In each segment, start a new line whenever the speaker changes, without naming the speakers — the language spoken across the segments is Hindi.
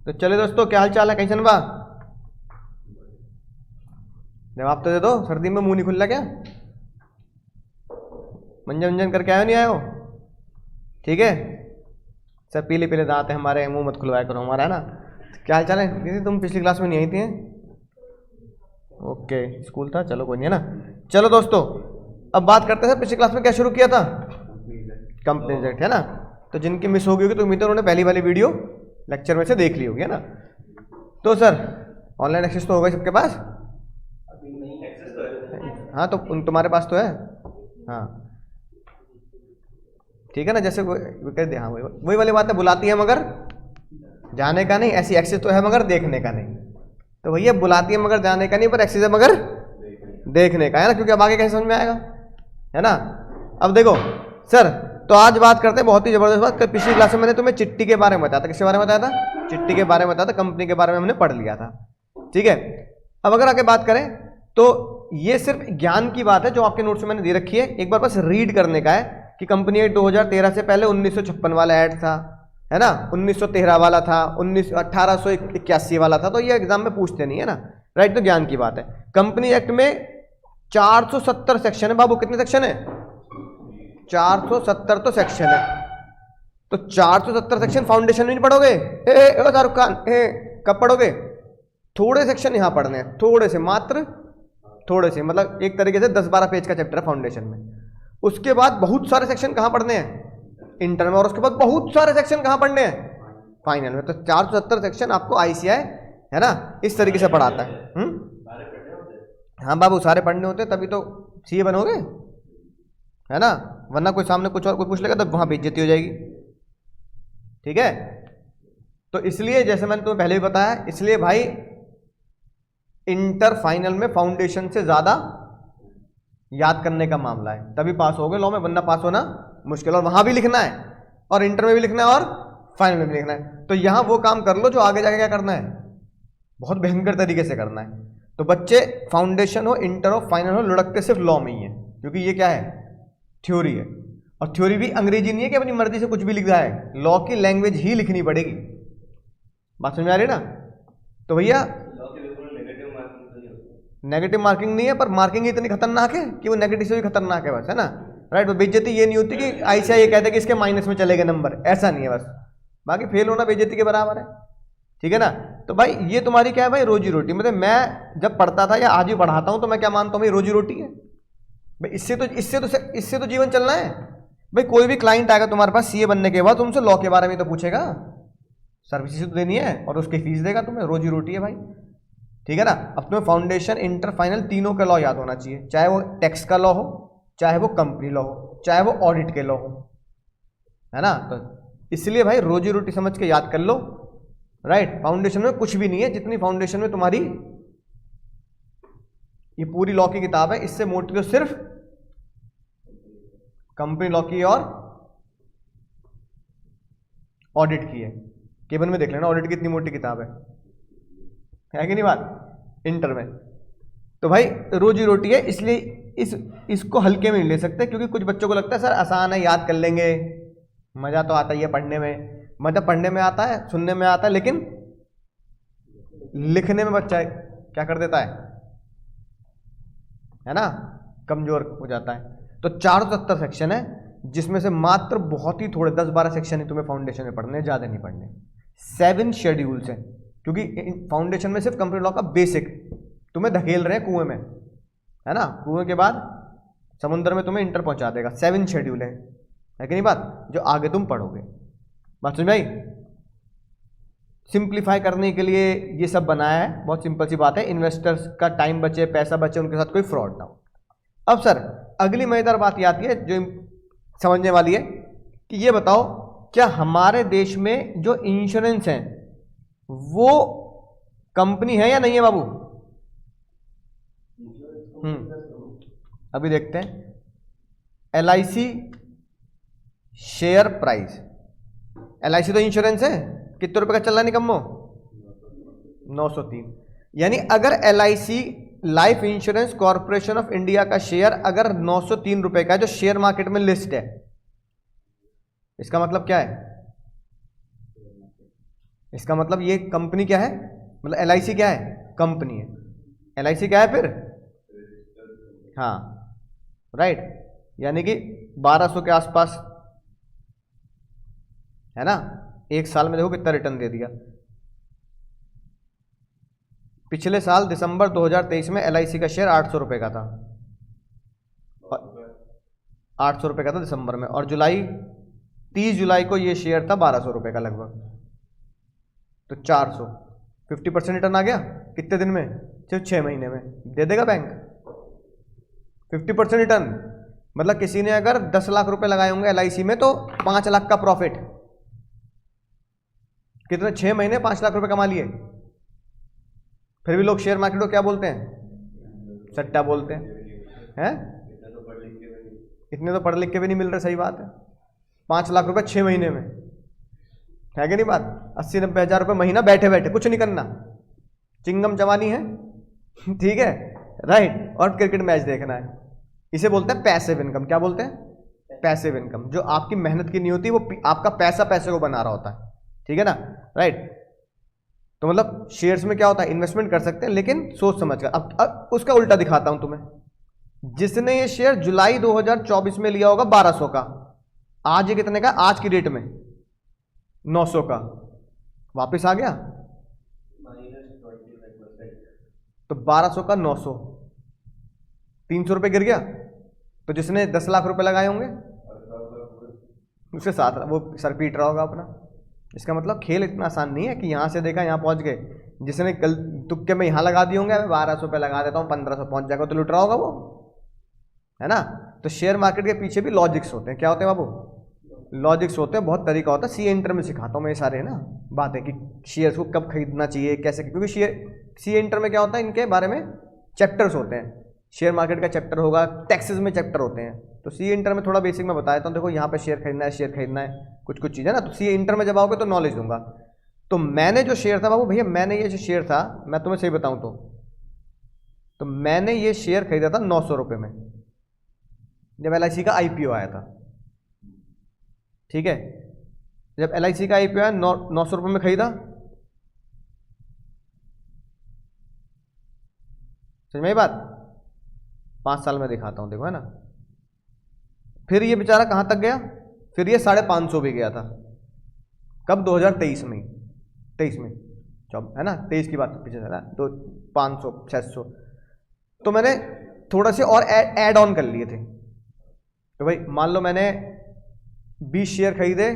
तो चले दोस्तों, क्या हाल चाल है, कैसन बा? जवाब तो दे दो, सर्दी में मुंह नहीं खुल रहा क्या? मंजन मंजन करके आयो नहीं आयो? ठीक है, सब पीले पीले दांत है हमारे, मुंह मत खुलवाया करो हमारा, है ना। क्या हाल चाल है दीदी? तुम पिछली क्लास में नहीं आई थी? ओके, स्कूल था, चलो कोई नहीं, है ना। चलो दोस्तों, अब बात करते हैं, पिछली क्लास में क्या शुरू किया था? कंपनी एग्जैक्ट, है ना। तो जिनकी मिस हो गई होगी तो उम्मीद है उन्होंने पहली वाली वीडियो लेक्चर में से देख ली होगी, है ना। तो सर, ऑनलाइन एक्सेस तो होगा सबके पास? हाँ, तो तुम्हारे पास तो है, हाँ ठीक है ना। जैसे वो कह दे, हाँ वही वाली बात है, बुलाती है मगर जाने का नहीं, ऐसी एक्सेस तो है मगर देखने का नहीं। तो भैया बुलाती है मगर जाने का नहीं, पर एक्सेस है मगर देखने का, है ना। क्योंकि अब आगे कैसे समझ में आएगा, है ना। अब देखो सर, तो आज बात करते हैं बहुत ही जबरदस्त बात। पिछली क्लास में मैंने तुम्हें चिट्ठी के बारे में बताया था। किसके बारे में बताया था? चिट्ठी के बारे में बताया था, कंपनी के बारे में हमने पढ़ लिया था, ठीक है। अब अगर आगे बात करें तो ये सिर्फ ज्ञान की बात है जो आपके नोट्स में मैंने दे रखी है, एक बार बस रीड करने का है कि कंपनी एक्ट 2013 से पहले 1956 वाला एक्ट था, है ना, 1913 वाला था, 1881 वाला था। तो ये एग्जाम में पूछते नहीं, है ना, राइट। तो ज्ञान की बात है। कंपनी एक्ट में 470 सेक्शन है बाबू। कितने सेक्शन है? 470 तो सेक्शन है। तो 470 सेक्शन फाउंडेशन में नहीं पढ़ोगे? शाहरुख खान, कब पढ़ोगे? थोड़े सेक्शन यहां पढ़ने हैं, थोड़े से, मात्र थोड़े से, मतलब एक तरीके से 10-12 पेज का चैप्टर है फाउंडेशन में। उसके बाद बहुत सारे सेक्शन कहां पढ़ने हैं? इंटर में। और उसके बाद बहुत सारे सेक्शन कहां पढ़ने हैं? फाइनल में। तो 470 सेक्शन आपको आईसीआई, है ना, इस तरीके से पढ़ाता है। हाँ बाबू, सारे पढ़ने होते, तभी तो सीए बनोगे, है ना। वरना कोई सामने कुछ और कोई पूछ लेगा तो वहां बेइज्जती हो जाएगी, ठीक है। तो इसलिए जैसे मैंने तुम्हें पहले भी बताया, इसलिए भाई इंटर फाइनल में फाउंडेशन से ज्यादा याद करने का मामला है, तभी पास हो गए लॉ में, वरना पास होना मुश्किल। और वहां भी लिखना है, और इंटर में भी लिखना है, और फाइनल में भी लिखना है। तो यहां वो काम कर लो जो आगे जाके क्या करना है, बहुत भयंकर तरीके से करना है। तो बच्चे, फाउंडेशन हो, इंटर हो, फाइनल हो, लुढ़कते सिर्फ लॉ में ही है, क्योंकि ये क्या है? थ्योरी है। और थ्योरी भी अंग्रेजी नहीं है कि अपनी मर्जी से कुछ भी लिख जाए, लॉ की लैंग्वेज ही लिखनी पड़ेगी। बात समझ में आ रही है ना। तो भैया नेगेटिव मार्किंग नहीं है, पर मार्किंग इतनी खतरनाक है कि वो नेगेटिव से भी खतरनाक है, बस, है ना, राइट। बेइज्जती ये नहीं होती कि आईसीआई ये कहते हैं कि इसके माइनस में चलेगा नंबर, ऐसा नहीं है बस। बाकी फेल होना बेइज्जती के बराबर है, ठीक है ना। तो भाई ये तुम्हारी क्या है भाई? रोजी रोटी। मतलब मैं जब पढ़ता था या आज भी पढ़ाता हूं तो मैं क्या मानता हूं भाई? रोजी रोटी है भाई। इससे तो जीवन चलना है भाई। कोई भी क्लाइंट आएगा तुम्हारे पास सीए बनने के बाद, तुमसे लॉ के बारे में तो पूछेगा, सर्विसेज तो देनी है, और उसकी फीस देगा तुम्हें। रोजी रोटी है भाई, ठीक है ना। अब तुम्हें फाउंडेशन, इंटर, फाइनल तीनों का लॉ याद होना चाहिए, चाहे वो टैक्स का लॉ हो, चाहे वो कंपनी लॉ हो, चाहे वो ऑडिट के लॉ हो, है ना। तो इसलिए भाई रोजी रोटी समझ के याद कर लो, राइट। फाउंडेशन में कुछ भी नहीं है, जितनी फाउंडेशन में तुम्हारी ये पूरी लॉ की किताब है, इससे मोटी तो सिर्फ कंपनी लॉ की और ऑडिट की है। केबल में देख लेना ऑडिट की इतनी मोटी किताब है कि नहीं बात, इंटर में। तो भाई रोजी रोटी है, इसलिए इसको हल्के में नहीं ले सकते, क्योंकि कुछ बच्चों को लगता है सर आसान है, याद कर लेंगे, मजा तो आता ही है पढ़ने में। मजा पढ़ने में आता है, सुनने में आता है, लेकिन लिखने में बच्चा क्या कर देता है ना, कमजोर हो जाता है। तो 470 सेक्शन है, जिसमें से मात्र बहुत ही थोड़े 10-12 सेक्शन ही तुम्हें फाउंडेशन में पढ़ने, ज्यादा नहीं पढ़ने। 7 शेड्यूल्स हैं, क्योंकि फाउंडेशन में सिर्फ कंप्यूटर लॉ का बेसिक तुम्हें धकेल रहे हैं कुएं में, है ना। कुएं के बाद समुद्र में तुम्हें इंटर पहुंचा देगा। 7 शेड्यूल है कि नहीं बात, जो आगे तुम पढ़ोगे। बात समझ भाई। सिंप्लीफाई करने के लिए ये सब बनाया है, बहुत सिंपल सी बात है। इन्वेस्टर्स का टाइम बचे, पैसा बचे, उनके साथ कोई फ्रॉड ना हो। अब सर अगली मजेदार बात ये आती है जो समझने वाली है कि ये बताओ, क्या हमारे देश में जो इंश्योरेंस है वो कंपनी है या नहीं है बाबू? अभी देखते हैं। LIC शेयर प्राइस, LIC तो इंश्योरेंस है, कितने रुपए का चल रहा है निकम्मो? 903। यानी अगर LIC life insurance corporation of India का शेयर अगर 903 रुपए का है, जो शेयर मार्केट में लिस्ट है, इसका मतलब क्या है? इसका मतलब ये कंपनी क्या है, मतलब LIC क्या है, कंपनी है। LIC क्या है फिर, हाँ राइट, यानी कि 1200 के आसपास है ना। एक साल में देखो कितना रिटर्न दे दिया। पिछले साल दिसंबर 2023 में LIC का शेयर 800 रुपये का था, 800 रुपये का था दिसंबर में, और 30 जुलाई को ये शेयर था 1200 रुपये का लगभग। तो 400, 50% रिटर्न आ गया कितने दिन में, सिर्फ 6 महीने में दे देगा बैंक 50% रिटर्न। मतलब किसी ने अगर 10 लाख रुपए लगाए होंगे LIC में तो 5 लाख का प्रॉफिट, कितने 6 महीने 5 लाख रुपए कमा लिए। फिर भी लोग शेयर मार्केट को क्या बोलते हैं, सट्टा बोलते हैं। इतने तो पढ़ लिख के भी नहीं मिल रहे, सही बात है। 5 लाख रुपए 6 महीने में, है कि नहीं बात। 80-90 हज़ार रुपये महीना बैठे बैठे, कुछ नहीं करना, चिंगम चबानी है ठीक है राइट, और क्रिकेट मैच देखना है। इसे बोलते हैं पैसिव इनकम। क्या बोलते हैं, पैसिव इनकम। जो आपकी मेहनत की नहीं होती, वो आपका पैसा पैसे को बना रहा होता है, ठीक है ना राइट। तो मतलब शेयर्स में क्या होता है, इन्वेस्टमेंट कर सकते हैं लेकिन सोच समझ कर। अब उसका उल्टा दिखाता हूं तुम्हें। जिसने ये शेयर जुलाई 2024 में लिया होगा 1200 का, आज ये कितने का, आज की डेट में 900 का, वापस आ गया। तो 1200 का 900, 300 रुपये गिर गया। तो जिसने 10 लाख रुपए लगाए होंगे उसके साथ वो सर पीट रहा होगा अपना। इसका मतलब खेल इतना आसान नहीं है कि यहाँ से देखा यहाँ पहुँच गए। जिसने कल तुक्के में यहाँ लगा दिए होंगे, 1200 पे लगा देता हूँ 1500 पहुँच जाएगा, तो लुट रहा होगा वो, है ना। तो शेयर मार्केट के पीछे भी लॉजिक्स होते हैं। क्या होते हैं बाबू, लॉजिक्स होते हैं, बहुत तरीका होता है। CA इंटर में सिखाता हूँ मैं ये सारे ना बातें कि शेयर्स को कब खरीदना चाहिए, कैसे, क्योंकि CA इंटर में क्या होता है, इनके बारे में चैप्टर्स होते हैं। शेयर मार्केट का चैप्टर होगा, टैक्सेस में चैप्टर होते हैं। तो CA इंटर में थोड़ा बेसिक मैं बता देता हूँ। देखो यहाँ पे शेयर खरीदना है, शेयर खरीदना है, कुछ चीज़ें ना। तो CA इंटर में जब आओगे तो नॉलेज दूंगा। तो मैंने जो शेयर था बाबू भैया, मैंने ये जो शेयर था, मैं तुम्हें सही बताऊँ तो मैंने ये शेयर खरीदा था 900 रुपये में, जब LIC का IPO आया था, ठीक है। जब LIC का IPO आया 900 रुपये में खरीदा, समझ में बात। 5 साल में दिखाता हूं, देखो है ना। फिर ये बेचारा कहां तक गया, फिर ये 550 भी गया था। कब, 2023 में, 23 में, है ना, 23 की बात पीछे चला। तो 500 600, तो मैंने थोड़ा से और ऐड ऑन कर लिए थे। तो भाई मान लो मैंने 20 शेयर खरीदे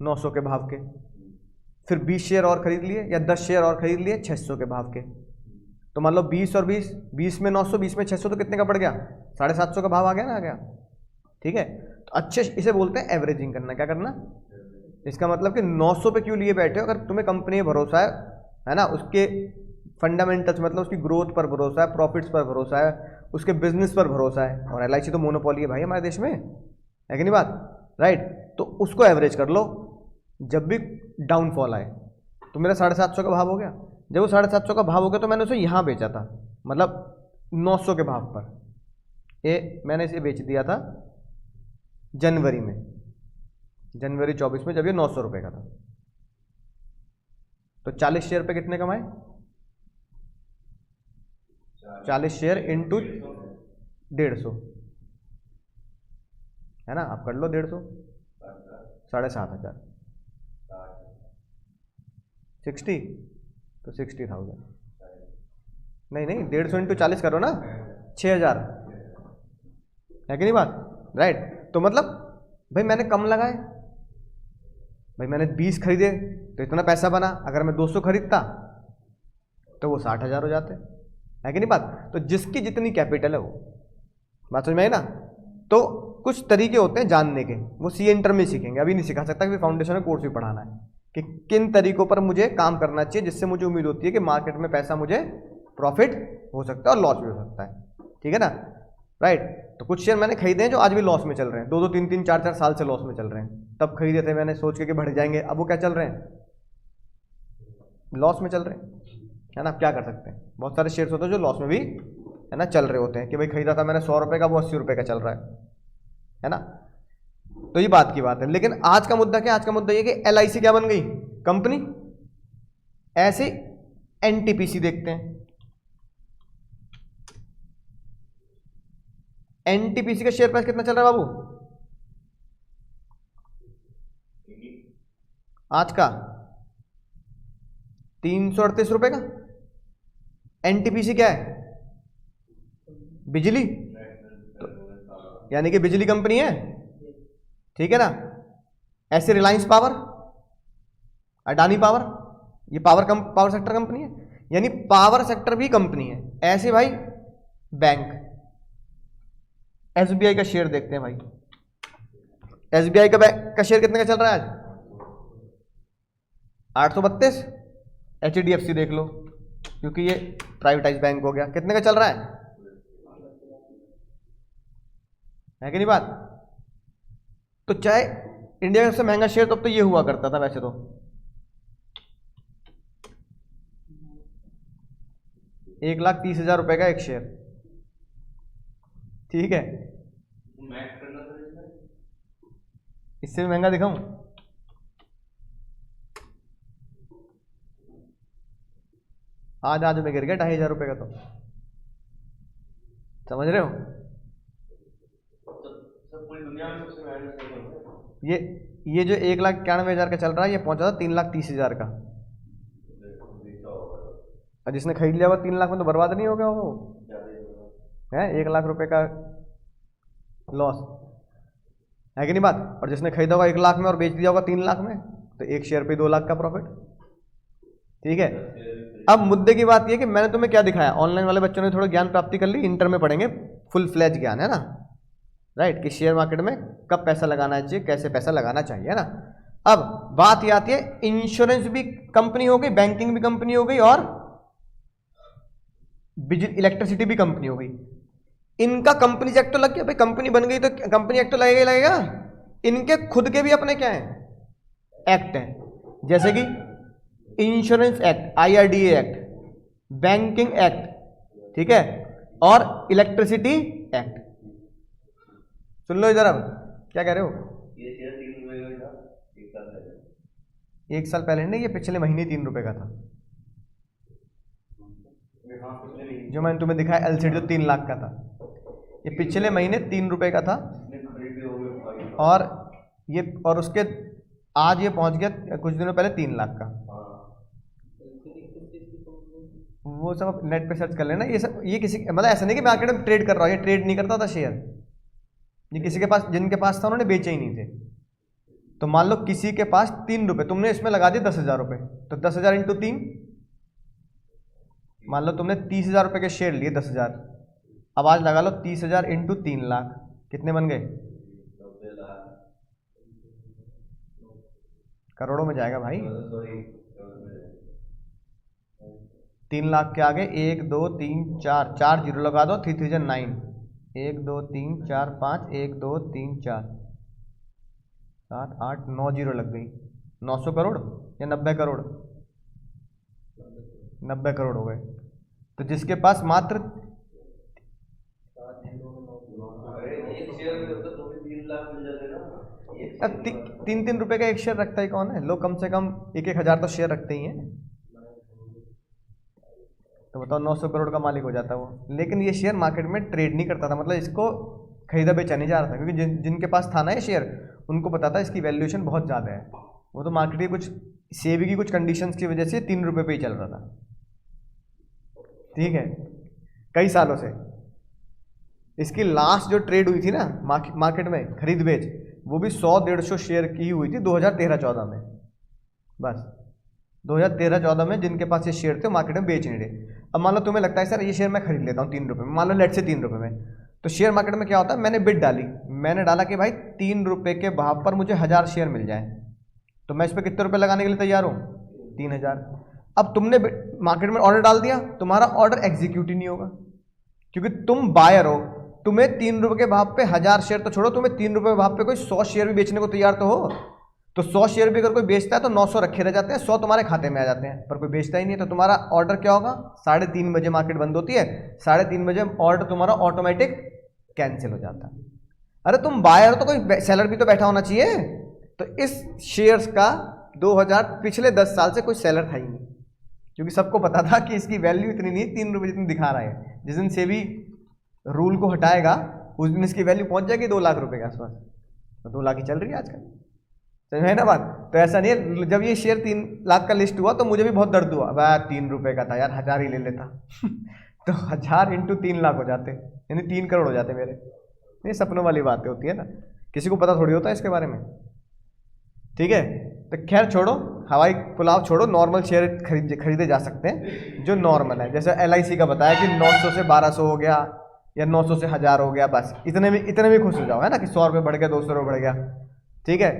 900 के भाव के, फिर 20 शेयर और खरीद लिए, या 10 शेयर और खरीद लिए 600 के भाव के। तो मान लो 20 और 20, 20 में 900, 20 में 600, तो कितने का पड़ गया, 750 का भाव आ गया ना, आ गया, ठीक है। तो अच्छे, इसे बोलते हैं एवरेजिंग करना। क्या करना, इसका मतलब कि 900 पे क्यों लिए बैठे हो, अगर तुम्हें कंपनी में भरोसा है ना, उसके फंडामेंटल्स, मतलब उसकी ग्रोथ पर भरोसा है, प्रॉफिट्स पर भरोसा है, उसके बिजनेस पर भरोसा है। और LIC तो मोनोपोली है भाई हमारे देश में, है कि नहीं बात, राइट। तो उसको एवरेज कर लो। जब भी डाउनफॉल आए, तो मेरा 750 का भाव हो गया। जब वो 750 का भाव हो गया तो मैंने उसे यहाँ बेचा था, मतलब 900 के भाव पर। ये मैंने इसे बेच दिया था जनवरी में, जनवरी 24 में, जब ये 900 रुपये का था। तो 40 शेयर पे कितने कमाए, 40 शेयर इंटू 150, है ना। आप कर लो 150, 7,500, 60, तो 60,000, नहीं 150 इंटू 40 करो ना, 6,000, है कि नहीं बात, राइट। तो मतलब भाई मैंने कम लगाए, भाई मैंने 20 खरीदे तो इतना पैसा बना। अगर मैं 200 खरीदता तो वो 60,000 हो जाते, है कि नहीं बात। तो जिसकी जितनी कैपिटल है वो, बात समझ में आई ना। तो कुछ तरीके होते हैं जानने के, वो CA इंटर में सीखेंगे, अभी नहीं सिखा सकता, क्योंकि फाउंडेशन में कोर्स भी पढ़ाना है कि किन तरीकों पर मुझे काम करना चाहिए, जिससे मुझे उम्मीद होती है कि मार्केट में पैसा मुझे प्रॉफिट हो सकता है और लॉस भी हो सकता है, ठीक है ना, राइट। तो कुछ शेयर मैंने खरीदे हैं जो आज भी लॉस में चल रहे हैं, 2-2 3-3 4-4 साल से लॉस में चल रहे हैं। तब खरीदे थे मैंने सोच के कि बढ़ जाएंगे, अब वो क्या चल रहे हैं, लॉस में चल रहे हैं, है ना। क्या कर सकते हैं, बहुत सारे शेयर्स होते हैं जो लॉस में भी, है ना, चल रहे होते हैं। कि भाई खरीदा था मैंने 100 रुपये का, वो 80 रुपये का चल रहा है ना। तो ये बात की बात है। लेकिन आज का मुद्दा क्या, आज का मुद्दा ये कि LIC क्या बन गई, कंपनी। ऐसे NTPC देखते हैं, NTPC का शेयर प्राइस कितना चल रहा है बाबू आज का? 338 रुपए का। NTPC क्या है, बिजली, तो यानी कि बिजली कंपनी है, ठीक है ना। ऐसे रिलायंस पावर, अडानी पावर, ये पावर सेक्टर कंपनी है, यानी पावर सेक्टर भी कंपनी है। ऐसे भाई बैंक, SBI का शेयर देखते हैं भाई, SBI का शेयर कितने का चल रहा है आज? 832। HDFC देख लो, क्योंकि ये प्राइवेटाइज बैंक हो गया, कितने का चल रहा है कि नहीं बात। तो चाहे इंडिया का सबसे महंगा शेयर तो अब तो ये हुआ करता था वैसे तो, ₹1,30,000 का एक शेयर, ठीक है। इससे भी महंगा दिखाऊं? आज में गिर गया ₹2,500 का, तो समझ रहे हो। ये जो 1,91,000 का चल रहा है, ये पहुंचा था 3,30,000 का, और जिसने खरीद लिया हुआ 3 लाख में तो बर्बाद नहीं हो गया वो है, 1,00,000 रुपए का लॉस है कि नहीं बात। और जिसने खरीदा होगा 1 लाख में और बेच दिया होगा 3 लाख में, तो एक शेयर पे 2 लाख का प्रॉफिट, ठीक है। अब मुद्दे की बात यह कि मैंने तुम्हें क्या दिखाया, ऑनलाइन वाले बच्चों ने थोड़ा ज्ञान प्राप्ति कर ली, इंटर में पढ़ेंगे फुल फ्लैज ज्ञान, है ना, राइट, कि शेयर मार्केट में कब पैसा लगाना चाहिए, कैसे पैसा लगाना चाहिए, है ना। अब बात यह आती है, इंश्योरेंस भी कंपनी हो गई, बैंकिंग भी कंपनी हो गई, और बिजली इलेक्ट्रिसिटी भी कंपनी हो गई। इनका कंपनी एक्ट तो लग गया भाई, कंपनी बन गई तो कंपनी एक्ट तो लगेगा ही लगेगा। इनके खुद के भी अपने क्या है, एक्ट हैं, जैसे कि insurance act, IRDA act, banking act, ठीक है, और इलेक्ट्रिसिटी एक्ट। सुन लो इधर, अब क्या कह रहे हो। ये शेयर 3 रुपए का था, 1 साल पहले नहीं, ये पिछले महीने 3 रुपए का था, जो मैंने तुम्हें दिखाया LCD जो 3 लाख का था, ये पिछले महीने 3 रुपए का था, और ये और उसके आज ये पहुंच गया कुछ दिनों पहले 3 लाख का। वो सब नेट पे सर्च कर लेना, ये सब, ये किसी मतलब ऐसा नहीं कि मार्केट में ट्रेड कर रहा हूँ, ये ट्रेड नहीं करता था शेयर, ये किसी के पास, जिनके पास था उन्होंने बेचे ही नहीं थे। तो मान लो किसी के पास 3 रुपए, तुमने इसमें लगा दिए 10,000 रुपए, तो 10,000 इंटू 3, मान लो तुमने 30,000 रुपए के शेयर लिए 10,000, अब आज लगा लो 30,000 इंटू 3 लाख, कितने बन गए, करोड़ों में जाएगा भाई। 3 लाख के आगे 1 2 3 4 4 जीरो लगा दो, 3,009, 1 2 3 4 5, 1 2 3 4 7 8 9 जीरो लग गई, 900 करोड़ या 90 करोड़, 90 करोड़ हो गए। तो जिसके पास मात्र अब 3-3 रुपए का एक शेयर रखता ही कौन है, लोग कम से कम 1-1 हज़ार तो शेयर रखते ही हैं, तो बताओ 900 करोड़ का मालिक हो जाता वो। लेकिन ये शेयर मार्केट में ट्रेड नहीं करता था, मतलब इसको खरीदा बेचा नहीं जा रहा था, क्योंकि जिनके पास था ना ये शेयर, उनको पता था इसकी वैल्यूएशन बहुत ज़्यादा है, वो तो मार्केट की कुछ सेबी की कुछ कंडीशंस की वजह से 3 रुपये पे ही चल रहा था, ठीक है, कई सालों से। इसकी लास्ट जो ट्रेड हुई थी ना मार्केट में खरीद बेच, वो भी 100-150 शेयर की हुई थी 2013-14 में, बस 2013-14 में जिनके पास ये शेयर थे मार्केट में बेच नहीं रहे। अब मान लो तुम्हें लगता है सर ये शेयर मैं खरीद लेता हूँ 3 रुपये में, मान लो लेट से 3 रुपये में, तो शेयर मार्केट में क्या होता है, मैंने बिड डाली, मैंने डाला कि भाई 3 रुपये के भाव पर मुझे 1000 शेयर मिल जाए, तो मैं इस पर कितने रुपये लगाने के लिए तैयार हूँ, 3,000। अब तुमने मार्केट में ऑर्डर डाल दिया, तुम्हारा ऑर्डर एग्जीक्यूट ही नहीं होगा, क्योंकि तुम बायर हो, तुम्हें 3 रुपये के भाव पे 1000 शेयर तो छोड़ो, तुम्हें 3 रुपये के भाव पे कोई 100 शेयर भी बेचने को तैयार तो हो। तो 100 शेयर भी अगर कोई बेचता है तो 900 रखे रह जाते हैं, 100 तुम्हारे खाते में आ जाते हैं, पर कोई बेचता ही नहीं है, तो तुम्हारा ऑर्डर क्या होगा, 3:30 बजे मार्केट बंद होती है, 3:30 बजे ऑर्डर तुम्हारा ऑटोमेटिक कैंसिल हो जाता है। अरे तुम बायर हो तो कोई सेलर भी तो बैठा होना चाहिए। तो इस शेयर्स का 2000 पिछले 10 साल से कोई सेलर था ही नहीं, क्योंकि सबको पता था कि इसकी वैल्यू इतनी नहीं, 3 रुपये जितनी दिखा रहा है। जिस दिन सेबी रूल को हटाएगा उस दिन इसकी वैल्यू पहुंच जाएगी 2 लाख रुपए के आसपास। तो 2 लाख ही चल रही है आजकल, समझ है ना बात। तो ऐसा नहीं है, जब ये शेयर 3 लाख का लिस्ट हुआ तो मुझे भी बहुत दर्द हुआ, भाई 3 रुपए का था यार, 1000 ही ले लेता तो 1000 इंटू 3 लाख हो जाते, यानी 3 करोड़ हो जाते मेरे। ये सपनों वाली बातें होती है ना, किसी को पता थोड़ी होता है इसके बारे में, ठीक है। तो खैर छोड़ो, हवाई पुलाव छोड़ो, नॉर्मल शेयर खरीदे जा सकते हैं जो नॉर्मल है। जैसे LIC का बताया कि 900 से 1200 हो गया या 900 से 1000 हो गया, बस इतने में खुश हो जाओ, है ना, कि 100 रुपये बढ़ गया, 200 रुपये बढ़ गया, ठीक है।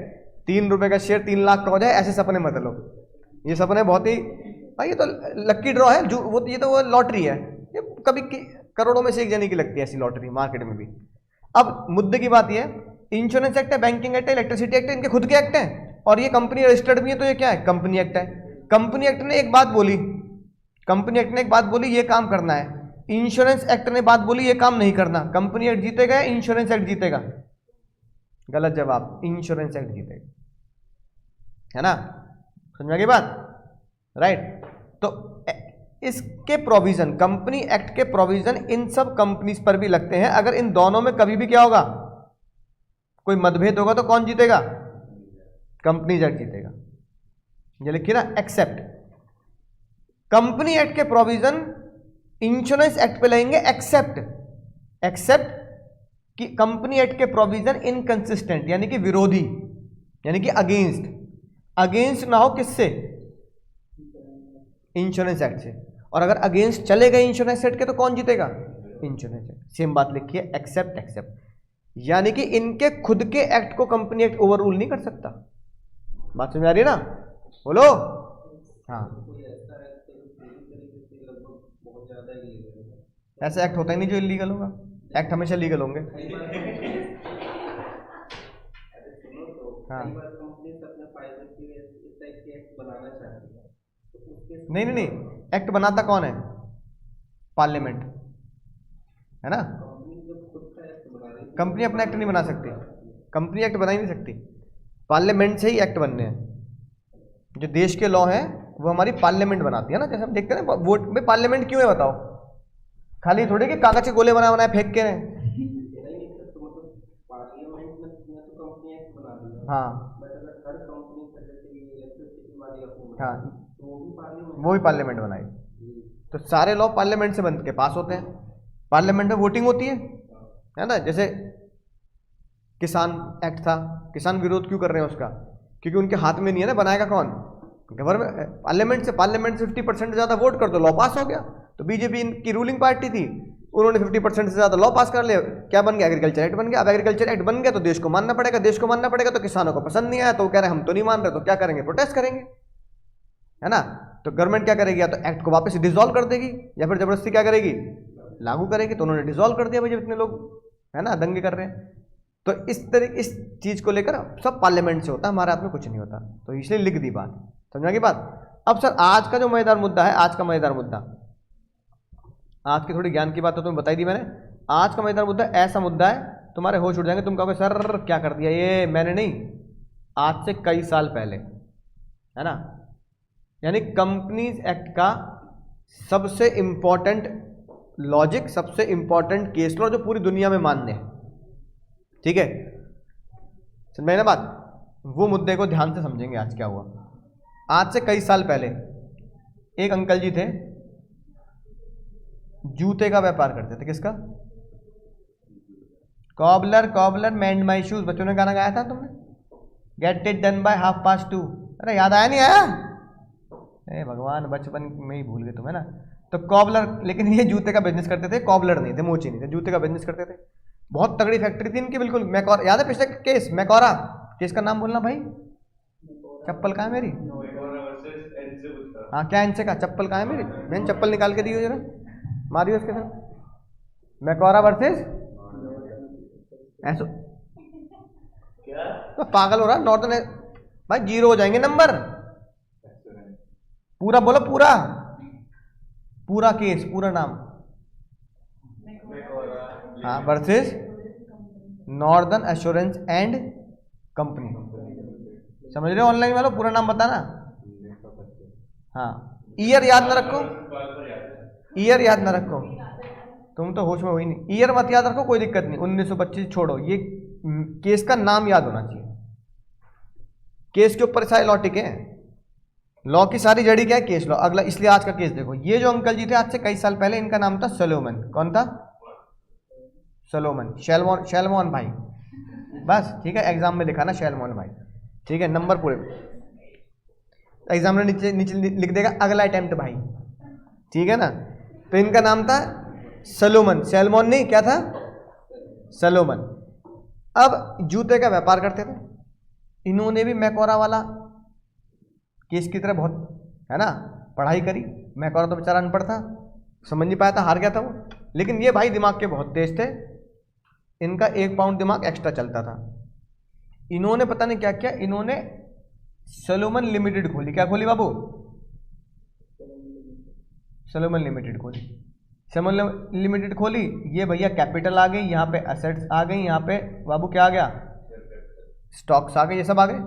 3 रुपये का शेयर 3 लाख का हो जाए, ऐसे सपने मत लो। ये सपने बहुत ही भाई, ये तो लक्की ड्रॉ है, जो ये तो वो लॉटरी है, ये कभी करोड़ों में से एक जने की लगती है ऐसी लॉटरी मार्केट में भी। अब मुद्दे की बात ये है, इंश्योरेंस एक्ट है, बैंकिंग एक्ट है, इलेक्ट्रिसिटी एक्ट है, इनके खुद के एक्ट हैं, और ये कंपनी रजिस्टर्ड भी है, तो ये क्या है, कंपनी एक्ट है। कंपनी एक्ट ने एक बात बोली, कंपनी एक्ट ने एक बात बोली, ये काम करना है। इंश्योरेंस एक्ट ने बात बोली, ये काम नहीं करना। कंपनी एक्ट जीतेगा, इंश्योरेंस एक्ट जीतेगा? गलत जवाब, इंश्योरेंस एक्ट जीतेगा, है ना, समझ में आ गई बात, राइट। तो इसके प्रोविजन, कंपनी एक्ट के प्रोविजन इन सब कंपनीज पर भी लगते हैं। अगर इन दोनों में कभी भी क्या होगा, कोई मतभेद होगा, तो कौन जीतेगा, कंपनी एक्ट जीतेगा। ये लिखिए ना, एक्सेप्ट कंपनी एक्ट के प्रोविजन इंश्योरेंस एक्ट पे लगेंगे, एक्सेप्ट कि कंपनी एक्ट के प्रोविजन इनकंसिस्टेंट, यानी कि विरोधी, यानी कि अगेंस्ट ना हो, किससे, इंश्योरेंस एक्ट से। और अगर अगेंस्ट चले गए इंश्योरेंस एक्ट के, तो कौन जीतेगा, इंश्योरेंस एक्ट। सेम बात लिखिए, एक्सेप्ट, यानी कि इनके खुद के एक्ट को कंपनी एक्ट ओवर रूल नहीं कर सकता। बात समझ आ रही है ना, बोलो। हाँ, ऐसा एक्ट होता ही नहीं जो इलीगल होगा, एक्ट हमेशा लीगल होंगे। हाँ, नहीं, एक्ट बनाता कौन है, पार्लियामेंट, है ना। कंपनी अपना एक्ट नहीं बना सकती, कंपनी एक्ट बना ही नहीं सकती, पार्लियामेंट से ही एक्ट बनने हैं। जो देश के लॉ हैं वो हमारी पार्लियामेंट बनाती है ना। जैसे हम देखते हैं वोट में, पार्लियामेंट क्यों है बताओ, खाली थोड़ी कि कागज के गोले बनाए फेंक के हैं। हाँ हाँ, वो भी पार्लियामेंट बनाई। तो सारे लॉ पार्लियामेंट से बन के पास होते हैं, पार्लियामेंट में वोटिंग होती है ना। जैसे किसान एक्ट था, किसान विरोध क्यों कर रहे हैं उसका, क्योंकि उनके हाथ में नहीं है ना, बनाएगा कौन, गवर्नमेंट, पार्लियामेंट से 50% से ज़्यादा वोट कर दो, लॉ पास हो गया। तो बीजेपी की रूलिंग पार्टी थी, उन्होंने 50% से ज़्यादा लॉ पास कर लिया, क्या बन गया, एग्रीकल्चर एक्ट बन गया। अब एग्रीकल्चर एक्ट बन गया तो देश को मानना पड़ेगा, तो किसानों को पसंद नहीं आया तो वो कह रहे हैं हम तो नहीं मान रहे, तो क्या करेंगे, प्रोटेस्ट करेंगे, है ना। तो गवर्नमेंट क्या करेगी, या तो एक्ट को वापस डिसॉल्व कर देगी, या फिर जबरदस्ती क्या करेगी, लागू करेगी। तो उन्होंने डिसॉल्व कर दिया भाई, जब इतने लोग, है ना, दंगे कर रहे हैं। तो इस चीज़ को लेकर सब पार्लियामेंट से होता है, हमारे हाथ में कुछ नहीं होता, तो इसलिए लिख दी बात, समझा की बात। अब सर आज का जो मजेदार मुद्दा है, आज का मजेदार मुद्दा, आज की थोड़ी ज्ञान की बात तो तुम्हें बताई दी मैंने। आज का मजेदार मुद्दा ऐसा मुद्दा है तुम्हारे होश उड़ जाएंगे, तुम कहोगे सर क्या कर दिया, ये मैंने नहीं, आज से कई साल पहले, है ना। यानी कंपनीज एक्ट का सबसे इंपॉर्टेंट लॉजिक, सबसे इंपॉर्टेंट केस लॉ जो पूरी दुनिया में मान्य है, ठीक है, समझ में ना बात। वो मुद्दे को ध्यान से समझेंगे आज क्या हुआ। आज से कई साल पहले एक अंकल जी थे, जूते का व्यापार करते थे। किसका, कॉबलर मैंड माई शूज, बच्चों ने गाना गाया था तुमने, गेट इट डन बाय 2:30। अरे याद आया नहीं आया, ए भगवान बचपन में ही भूल गए तुम, है ना। तो कॉबलर, लेकिन ये जूते का बिजनेस करते थे, कॉबलर नहीं थे, मोची नहीं थे, जूते का बिजनेस करते थे। बहुत तगड़ी फैक्ट्री थी इनकी, बिल्कुल। मैकौरा, याद है पिछले केस, मैकौरा केस का नाम बोलना भाई। चप्पल कहाँ है मेरी, हाँ क्या इनसे का, चप्पल कहाँ है मेरी, मैंने चप्पल निकाल के दी हो जरा, मारियो उसके साथ। मैकौरा वर्सेस ऐसो, तो पागल हो रहा नॉर्दर्न भाई, 0 हो जाएंगे नंबर। पूरा बोलो, पूरा केस, पूरा नाम। हाँ, versus northern assurance and company. समझ रहे हो ऑनलाइन वालों, पूरा नाम बताना। हाँ, ईयर याद ना रखो, ईयर याद ना रखो, तुम तो होश में हुई नहीं। ईयर मत याद रखो, कोई दिक्कत नहीं, 1925 छोड़ो, ये केस का नाम याद होना चाहिए। केस के ऊपर सारे लॉ टिके हैं, लॉ की सारी जड़ी क्या है, केस लॉ। अगला, इसलिए आज का केस देखो, ये जो अंकल जी थे आज से कई साल पहले, इनका नाम था सोलोमन। कौन था? सोलोमन, शैलमोहन भाई, बस ठीक है, एग्जाम में लिखा ना शैलमोहन भाई, ठीक है, नंबर पूरे एग्जाम में नीचे नीचे लिख देगा अगला अटेम्प्ट भाई, ठीक है ना। तो इनका नाम था सोलोमन, सैलमोन नहीं, क्या था? सोलोमन। अब जूते का व्यापार करते थे, इन्होंने भी मैकोरा वाला केस की तरह बहुत, है ना, पढ़ाई करी। मैकोरा तो बेचारा अनपढ़ था, समझ नहीं पाया था, हार गया था वो। लेकिन ये भाई दिमाग के बहुत तेज थे, इनका 1 पाउंड दिमाग एक्स्ट्रा चलता था। इन्होंने पता नहीं क्या किया, इन्होंने सोलोमन लिमिटेड खोली। क्या खोली बाबू? सोलोमन लिमिटेड खोली। सोलोमन लिमिटेड खोली, ये भैया कैपिटल आ गई, यहाँ पे एसेट्स आ गई, यहाँ पे बाबू क्या आ गया? स्टॉक्स आ गए, ये सब आ गए।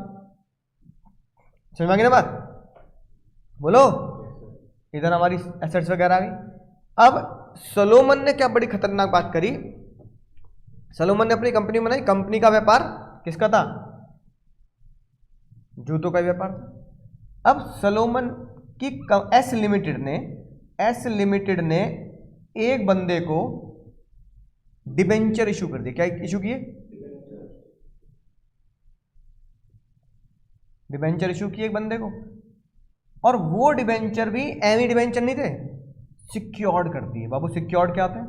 समझ में आ गई ना बात? बोलो, इधर हमारी एसेट्स वगैरह आ गई। अब सोलोमन ने क्या बड़ी खतरनाक बात करी, सोलोमन ने अपनी कंपनी बनाई। कंपनी का व्यापार किसका था? जूतों का व्यापार था। अब सोलोमन की एस लिमिटेड ने एक बंदे को डिबेंचर इशू कर दिया। क्या इशू किए? डिबेंचर इशू किए एक बंदे को, और वो डिबेंचर भी एमी डिबेंचर नहीं थे, सिक्योर्ड कर दिए। बाबू सिक्योर्ड क्या होते हैं?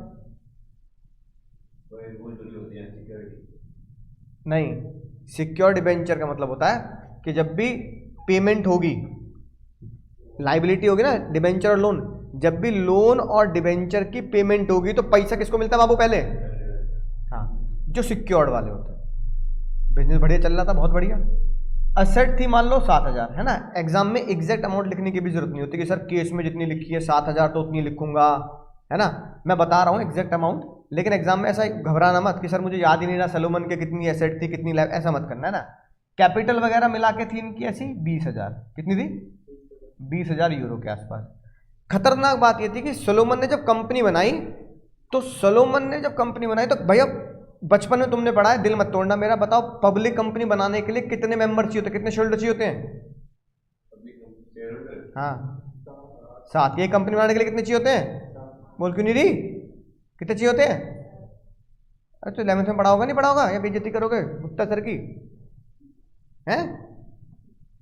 नहीं, सिक्योर्ड डिबेंचर का मतलब होता है कि जब भी पेमेंट होगी, लाइबिलिटी होगी ना, डिबेंचर और लोन, जब भी लोन और डिबेंचर की पेमेंट होगी तो पैसा किसको मिलता है बाबू? पहले, हाँ, जो सिक्योर्ड वाले होते हैं। बिजनेस बढ़िया चल रहा था, बहुत बढ़िया। असेट थी मान लो 7,000, है ना। एग्जाम में एग्जैक्ट अमाउंट लिखने की भी जरूरत नहीं होती कि सर केस में जितनी लिखी है 7,000 तो उतनी लिखूंगा, है ना। मैं बता रहा हूँ एग्जैक्ट अमाउंट, लेकिन एग्जाम में ऐसा घबराना मत कि सर मुझे याद ही नहीं रहा सोलोमन के कितनी एसेट थी, कितनी लाइफ, ऐसा मत करना, है ना। कैपिटल वगैरह मिला के थी इनकी ऐसी 20,000, कितनी थी? 20,000 यूरो के आसपास। खतरनाक बात ये थी कि सोलोमन ने जब कंपनी बनाई, तो भैया बचपन में तुमने पढ़ा है, दिल मत तोड़ना मेरा, बताओ पब्लिक कंपनी बनाने के लिए कितने मेंबर चाहिए होते, कितने शेयर होल्डर चाहिए होते हैं? हाँ, 7। ये कंपनी बनाने के लिए कितने चाहिए होते हैं? बोल क्यों नहीं रही? कितने चाहिए होते हैं? अरे तो 11th में पढ़ा होगा, नहीं पढ़ा होगा, या बेइज्जती करोगे गुप्ता सर की, हैं?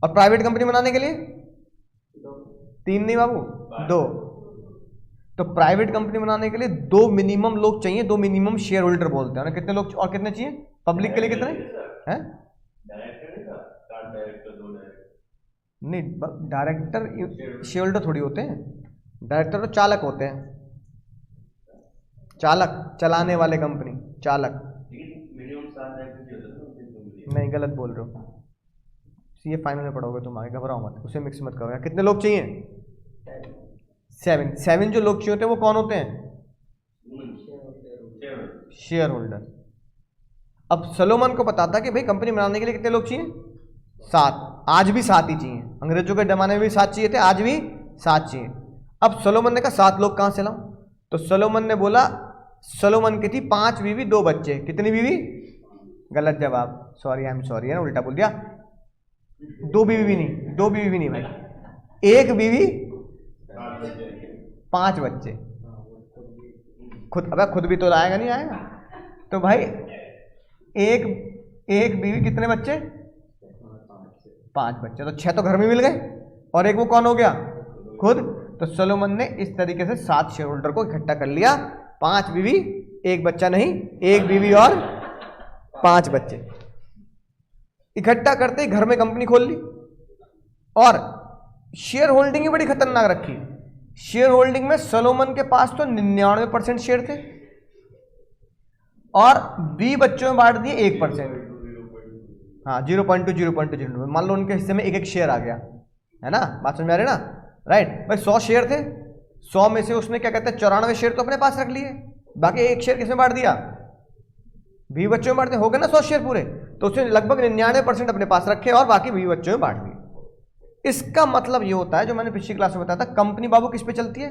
और प्राइवेट कंपनी बनाने के लिए 3 नहीं बाबू, 2। तो प्राइवेट कंपनी बनाने के लिए 2 मिनिमम लोग चाहिए, 2 मिनिमम शेयर होल्डर बोलते हैं ना। कितने लोग और कितने चाहिए पब्लिक के लिए? कितने हैं? नहीं, डायरेक्टर शेयर होल्डर थोड़ी होते हैं, डायरेक्टर तो चालक होते हैं, चालक, चलाने वाले कंपनी, चालक। नहीं, गलत बोल रहे हो, सीए फाइनल में पढ़ोगे तुम आगे, घबराओ मत, उसे मिक्स मत करो। कितने लोग चाहिए? 7 जो लोग चाहिए होते हैं वो कौन होते हैं? Share holder. अब सोलोमन को पता था कि भाई कंपनी बनाने के लिए कितने लोग चाहिए? 7। आज भी 7 ही चाहिए, अंग्रेजों के जमाने में भी 7 चाहिए थे, आज भी 7 चाहिए। अब सोलोमन ने कहा 7 लोग कहां से लाऊं? तो सोलोमन ने बोला, सोलोमन की थी 5 बीवी 2 बच्चे। कितनी बीवी? गलत जवाब, सॉरी, आई एम सॉरी, है ना, उल्टा बोल दिया। 2 बीवी भी नहीं, 2 बीवी भी नहीं भाई, 1 बीवी 5 बच्चे। खुद, अबे खुद भी तो लाएगा, नहीं आएगा तो भाई एक बीवी, कितने बच्चे? 5 बच्चे, तो 6 तो घर में मिल गए, और एक वो कौन हो गया? खुद। तो सोलोमन ने इस तरीके से 7 शेयर होल्डर को इकट्ठा कर लिया, 5 बीवी 1 बच्चा नहीं, 1 बीवी और 5 बच्चे इकट्ठा करते ही घर में कंपनी खोल ली। और शेयर होल्डिंग ही बड़ी खतरनाक रखी। शेयर होल्डिंग में सोलोमन के पास तो 99% शेयर थे, और 20 बच्चों में बांट दिए 1%। हाँ, 0.2 मान लो उनके हिस्से में 1 शेयर आ गया, है ना, बात समझ में आ रही है ना, राइट भाई। 100 शेयर थे, 100 में से उसने क्या कहते हैं 94 शेयर तो अपने पास रख लिए, बाकी 1 शेयर किसमें बांट दिया? बीवी बच्चों में बांटते, हो गए ना 100 शेयर पूरे, तो उसने लगभग 99% अपने पास रखे और बाकी बीवी बच्चों में बांट दिए। इसका मतलब ये होता है, जो मैंने पिछली क्लास में बताया था, कंपनी बाबू किस पे चलती है?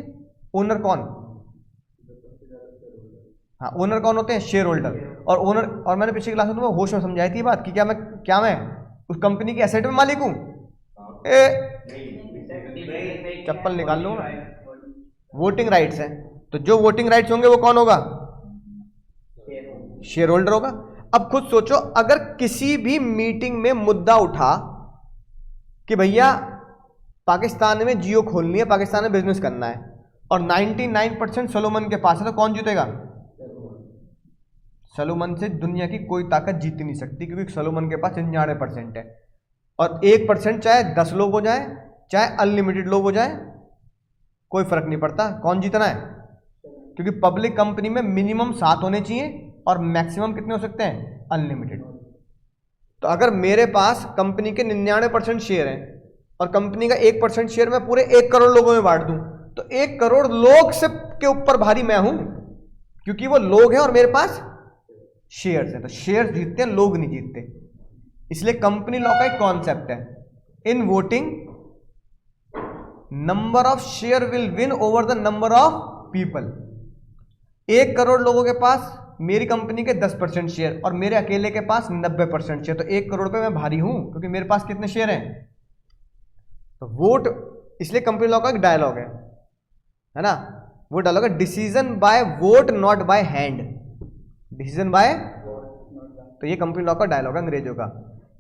ओनर कौन? हाँ, ओनर कौन होते हैं? Share holder. और ओनर, और मैंने पिछली क्लास में तुम्हें होश में समझाई थी बात कि क्या मैं उस कंपनी की एसेट में मालिक हूं? चप्पल निकाल लो। वोटिंग राइट्स हैं, तो जो वोटिंग राइट्स होंगे वो कौन होगा? शेयर होल्डर होगा। अब खुद सोचो, अगर किसी भी मीटिंग में मुद्दा उठा कि भैया पाकिस्तान में जियो खोलनी है, पाकिस्तान में बिजनेस करना है, और 99% सोलोमन के पास है, तो कौन जीतेगा? सोलोमन से दुनिया की कोई ताकत जीत नहीं सकती, क्योंकि सोलोमन के पास 99% है। और 1% चाहे 10 लोग हो जाए, चाहे अनलिमिटेड लोग हो जाए, कोई फर्क नहीं पड़ता, कौन जीतना है? क्योंकि पब्लिक कंपनी में मिनिमम 7 होने चाहिए और मैक्सिमम कितने हो सकते हैं? अनलिमिटेड। तो अगर मेरे पास कंपनी के 99% शेयर हैं और कंपनी का 1% शेयर मैं पूरे 1 करोड़ लोगों में बांट दूं, तो 1 करोड़ लोग से के ऊपर भारी मैं हूं, क्योंकि वो लोग हैं और मेरे पास शेयर्स हैं। तो शेयर्स जीतते हैं, लोग नहीं जीतते। इसलिए कंपनी लॉ का एक कॉन्सेप्ट है, in voting number of share will win over the number of people. 1 crore लोगों के पास मेरी कंपनी के 10% शेयर और मेरे अकेले के पास 90% शेयर, तो 1 करोड़ पे मैं भारी हूं, क्योंकि मेरे पास कितने शेयर हैं? तो वोट, इसलिए कंपनी लॉ का एक डायलॉग है ना, वो डायलॉग है, decision by vote not by hand. Decision by, तो ये कंपनी लॉ का डायलॉग है अंग्रेजों का,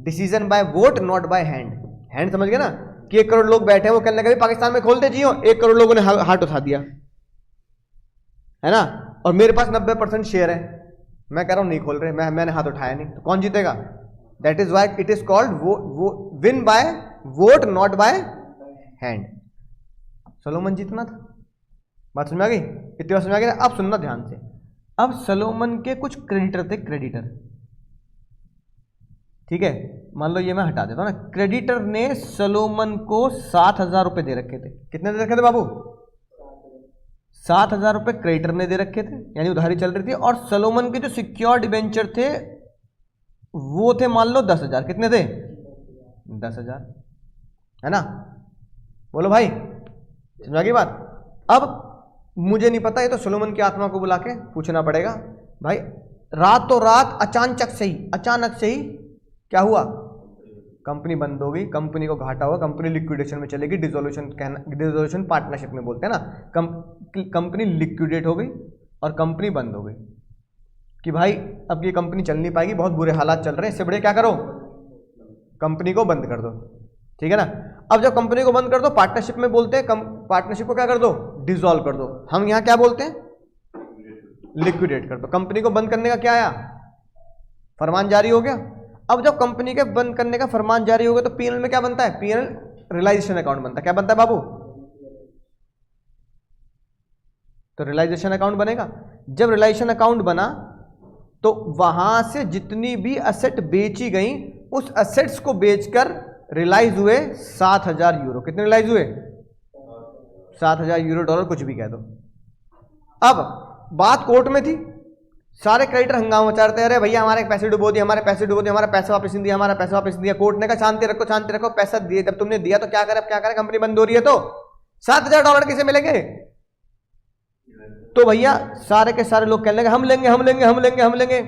decision by vote not by hand. Hand समझ गए ना, कि 1 करोड़ लोग बैठे हैं, वो कहने लगे पाकिस्तान में खोलते जियो, 1 करोड़ लोगों ने हाथ उठा दिया, है ना, और मेरे पास 90% शेयर है, मैं कह रहा हूं नहीं खोल रहे, मैंने हाथ उठाया नहीं, तो कौन जीतेगा? That is why it is called win bye vote not by hand. Solomon जीतना था। बात समझ आ गई? इतनी बात समझ आ गई? अब सुनना ध्यान से। अब सोलोमन के कुछ क्रेडिटर थे, क्रेडिटर, ठीक है, मान लो ये मैं हटा देता हूं ना। क्रेडिटर ने सोलोमन को 7,000 रुपए दे रखे थे। कितने दे रखे थे बाबू? 7,000 रुपए क्रेडिटर ने दे रखे थे, यानी उधारी चल रही थी। और सोलोमन के जो सिक्योर्ड डिबेंचर थे वो थे मान लो 10,000। कितने थे? 10,000, है ना। बोलो भाई, समझ आ गई बात? अब मुझे नहीं पता, ये तो सोलोमन की आत्मा को बुला के पूछना पड़ेगा। भाई रातों रात अचानक से ही क्या हुआ? कंपनी बंद हो गई, कंपनी को घाटा हुआ, कंपनी लिक्विडेशन में चलेगी, डिसोल्यूशन पार्टनरशिप में बोलते हैं ना। कंपनी लिक्विडेट हो गई और कंपनी बंद हो गई कि भाई अब ये कंपनी चल नहीं पाएगी, बहुत बुरे हालात चल रहे हैं, इससे बड़े क्या करो, कंपनी को बंद कर दो, ठीक है ना। अब जब कंपनी को बंद कर दो, पार्टनरशिप में बोलते हैं, पार्टनरशिप को क्या कर दो, डिसॉल्व कर दो। हम यहां क्या बोलते हैं, लिक्विडेट कर दो। कंपनी को बंद करने का क्या आया, फरमान जारी हो गया। अब जब कंपनी के बंद करने का फरमान जारी हो गया तो पीएनएल में क्या बनता है, पीएनएल रियलाइजेशन अकाउंट बनता है। क्या बनता है बाबू, तो रियलाइजेशन अकाउंट बनेगा। जब रियलाइजेशन अकाउंट बना तो वहां से जितनी भी असेट बेची गई, उस असेट्स को बेचकर रियलाइज हुए 7,000 यूरो। कितने रियलाइज हुए, 7,000 यूरो, डॉलर, कुछ भी कह दो। अब बात कोर्ट में थी, सारे क्रेडिटर हंगामा मचा रहे थे, अरे भैया हमारे पैसे डुबो दिए, हमारे पैसे डुबो दिए, हमारा पैसा वापस नहीं दिया, हमारा पैसा वापस नहीं दिया। कोर्ट ने कहा शांति रखो, शांति रखो, पैसा दिए, जब तुमने दिया तो क्या करे, अब क्या करे, कंपनी बंद हो रही है तो 7,000 डॉलर किसे मिलेंगे। तो भैया सारे के सारे लोग कहने लगे हम लेंगे, हम लेंगे, हम लेंगे, हम लेंगे।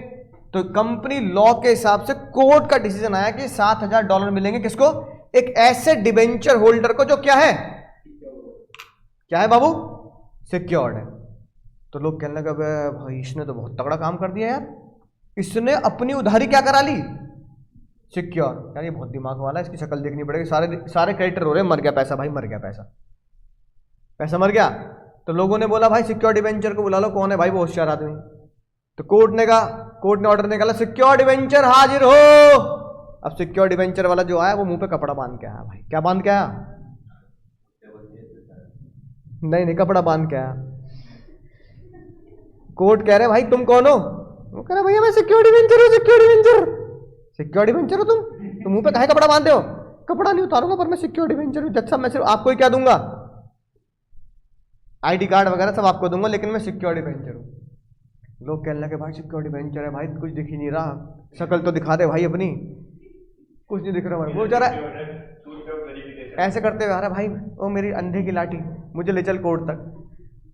तो कंपनी लॉ के हिसाब से कोर्ट का डिसीजन आया कि 7,000 डॉलर मिलेंगे किसको, एक ऐसे डिबेंचर होल्डर को जो क्या है, क्या है बाबू, सिक्योर्ड है। तो लोग कहने लगे भाई इसने तो बहुत तगड़ा काम कर दिया यार, इसने अपनी उधारी क्या करा ली, सिक्योर। यार ये बहुत दिमाग वाला है, इसकी शक्ल देखनी पड़ेगी। सारे क्रेडिटर हो रहे, मर गया पैसा, भाई मर गया पैसा, पैसा मर गया। तो लोगों ने बोला भाई सिक्योर डिबेंचर को बुला लो, कौन है भाई वो होशियार आदमी। तो कोर्ट ने ऑर्डर निकाला, सिक्योर डिबेंचर हाजिर हो। अब सिक्योर डिबेंचर वाला जो आया वो मुंह पे कपड़ा बांध के आया। भाई क्या बांध के आया, नहीं कपड़ा बांध के आया। कोर्ट कह रहे भाई तुम कौन हो, वो कह रहा भैया मैं सिक्योर डिबेंचर हूं, सिक्योर डिबेंचर हो तुम मुंह पे काहे कपड़ा बांधते हो। कपड़ा नहीं उतारूंगा पर मैं सिक्योर डिबेंचर हूं। जज साहब मैं सिर्फ आपको ही क्या दूंगा, आईडी कार्ड वगैरह सब आपको दूंगा, लेकिन मैं सिक्योर डिबेंचर हूं। लोग कहने लगे भाई सिक्योरिटी वेंचर है भाई, कुछ दिख ही नहीं रहा, शक्ल तो दिखा दे भाई अपनी, कुछ नहीं दिख रहा भाई। वो बेचारा ऐसे करते हुए आ रहा भाई, ओ मेरी अंधे की लाठी, मुझे ले चल कोर्ट तक।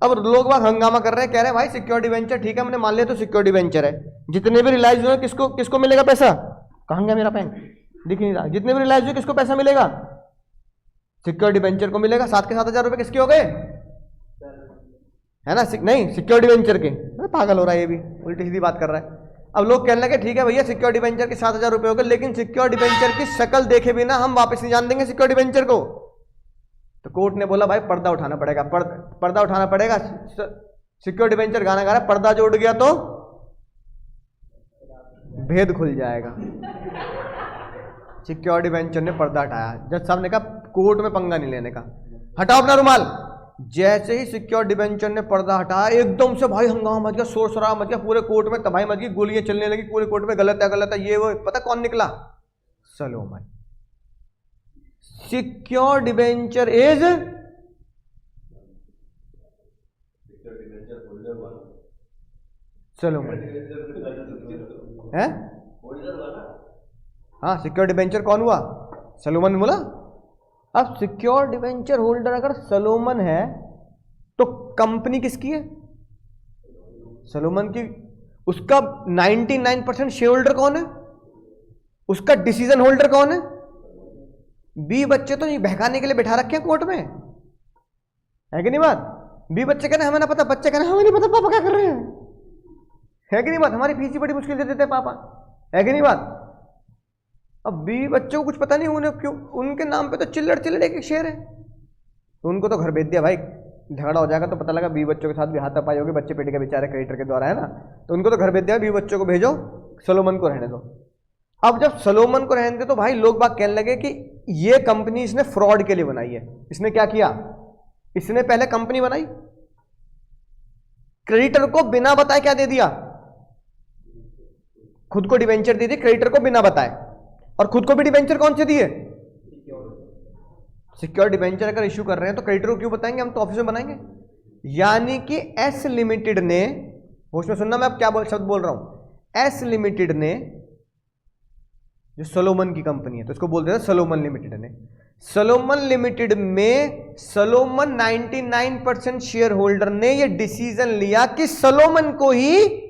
अब लोग बाग हंगामा कर रहे हैं, कह रहे हैं भाई सिक्योरिटी वेंचर ठीक है, मैंने मान लिया तो सिक्योरिटी वेंचर है, जितने भी रिलायंस हुए किसको किसको मिलेगा पैसा? कहाँ गया मेरा पेन, दिख नहीं रहा। जितने भी रिलायंस हुए किसको पैसा मिलेगा? सिक्योरिटी वेंचर को मिलेगा। 7 के 7,000 रुपए किसके हो गए, है ना? नहीं, सिक्योरिटी वेंचर के। पागल हो रहा है ये भी, उल्टी सीधी बात कर रहा है। अब लोग कहने लगे ठीक है भैया सिक्योरिटी वेंचर के 7,000 रुपए हो गए, लेकिन सिक्योरिटी वेंचर की शक्ल देखे बिना हम वापस नहीं जान देंगे सिक्योरिटी वेंचर को। तो कोर्ट ने बोला भाई पर्दा उठाना पड़ेगा, पर्दा उठाना पड़ेगा। सिक्योरिटी वेंचर गाना गा रहा है, पर्दा जो उड़ गया तो भेद खुल जाएगा। सिक्योरिटी वेंचर ने पर्दा हटाया। जज साहब ने कहा कोर्ट में पंगा नहीं लेने का, हटाओ अपना रुमाल। जैसे ही सिक्योरिटी वेंचर ने पर्दा हटाया, एकदम से भाई हंगामा मच गया, शोर शराबा मच गया पूरे कोर्ट में, तबाही मच गई, गोलियां चलने लगी पूरे कोर्ट में, गलत है ये वो। पता कौन निकला? Salomon. Secured debenture is Salomon है। हाँ, सिक्योर्ड डिबेंचर कौन हुआ? सलोमन बोला। अब सिक्योर्ड डिबेंचर होल्डर अगर सलोमन है तो कंपनी किसकी है? सलोमन की। उसका 99% शेयर होल्डर कौन है? उसका डिसीजन होल्डर कौन है? बी बच्चे तो नहीं बहकाने के लिए बैठा रखे हैं कोर्ट में, है कि नहीं बात? बी बच्चे कहना हमें ना पता, बच्चे कहना हमें नहीं पता पापा क्या कर रहे हैं, है कि नहीं बात? हमारी फीस बड़ी मुश्किल से देते हैं पापा, है कि नहीं बात? अब बी बच्चों को कुछ पता नहीं, उन्हें क्यों, उनके नाम पे तो चिल्लड़ एक शेयर है, तो उनको तो घर भेज दिया भाई, झगड़ा हो जाएगा तो पता लगा बी बच्चों के साथ भी हाथापाई होगी, बच्चे पेट के बेचारे क्रेडिटर के द्वारा, है ना? तो उनको तो घर भेज दिया, बी बच्चों को भेजो, सलोमन को रहने दो। अब जब सलोमन को रहने दे तो भाई लोग बात कहने लगे कि ये कंपनी इसने फ्रॉड के लिए बनाई है। इसने क्या किया? इसने पहले कंपनी बनाई, क्रेडिटर को बिना बताए क्या दे दिया? खुद को डिवेंचर दे दी क्रेडिटर को बिना बताए, और खुद को भी डिवेंचर कौन से दिए? सिक्योर डिवेंचर अगर इश्यू कर रहे हैं तो क्रेडिटर को क्यों बताएंगे? हम तो ऑफिस में बनाएंगे। यानी कि एस लिमिटेड ने, होश में सुनना मैं अब क्या शब्द बोल रहा हूं, एस लिमिटेड ने, जो सलोमन की कंपनी है तो इसको बोलते हैं सलोमन लिमिटेड ने, सलोमन लिमिटेड में सलोमन 99% शेयर होल्डर ने यह डिसीजन लिया कि सलोमन को ही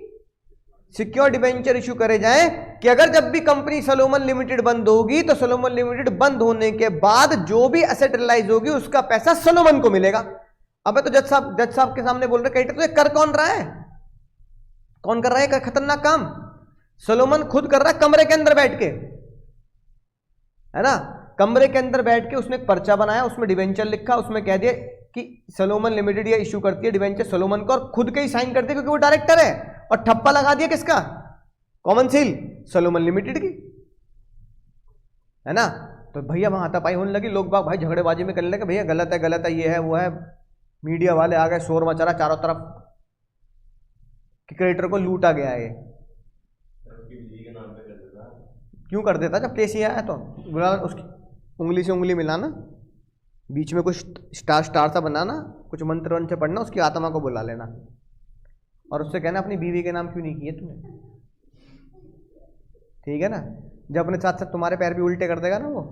सिक्योर डिवेंचर इशू करे जाए कि अगर जब भी कंपनी सलोमन लिमिटेड बंद होगी तो सलोमन लिमिटेड बंद होने के बाद जो भी एसेट रिलाइज होगी उसका पैसा सलोमन को मिलेगा। अबे तो जज साहब के सामने बोल रहे, तो ये कर कौन रहा है? कौन कर रहा है खतरनाक काम? सलोमन खुद कर रहा है, कमरे के अंदर बैठ के, है ना? कमरे के अंदर बैठ के उसने एक पर्चा बनाया, उसमें डिवेंचर लिखा, उसमें कह दिया कि सलोमन लिमिटेड ये इशू करती है डिवेंचर सलोमन को, और खुद के ही साइन कर दिया क्योंकि वो डायरेक्टर है, और ठप्पा लगा दिया किसका? कॉमन सील सलोमन लिमिटेड की, है ना? तो भैया वहां हाथापाई होने लगी, लोग बाग भाई झगड़ेबाजी में करने लगे, भैया गलत है ये है वो है। मीडिया वाले आ गए, शोर मचा रहा चारों तरफ कि क्रेडिटर को लूटा गया है। क्यों कर देता? जब केस ही आया तो उसकी उंगली से उंगली मिलाना, बीच में कुछ स्टार सा बनाना, कुछ मंत्र वंत्र पढ़ना, उसकी आत्मा को बुला लेना और उससे कहना अपनी बीवी के नाम क्यों नहीं किए तुमने, ठीक है ना? जब अपने साथ साथ तुम्हारे पैर भी उल्टे कर देगा ना वो,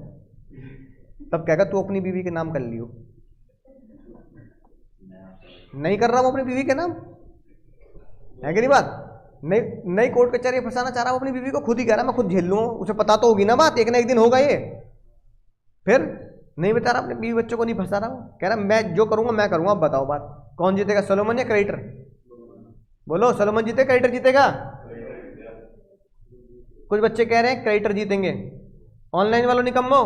तब कहेगा तू अपनी बीवी के नाम कर लियो। नहीं कर रहा वो अपनी बीवी के नाम, है कि नहीं बात? नहीं कोर्ट कचहरी फंसाना चाह रहा, वो अपनी बीवी को खुद ही कह रहा मैं खुद झेल लूँ, उसे पता तो होगी ना बात, एक ना एक दिन होगा ये। फिर नहीं बता रहा, अपने बीवी बच्चों को नहीं फंसा रहा, वो कह रहा मैं जो करूंगा मैं करूंगा। अब बताओ बात कौन जीतेगा, सलोमन या क्रेडिटर? बोलो, सलोमन जीतेगा क्रेडिटर जीतेगा? कुछ बच्चे कह रहे हैं क्रेडिटर जीतेंगे। ऑनलाइन वालों निकम्मो,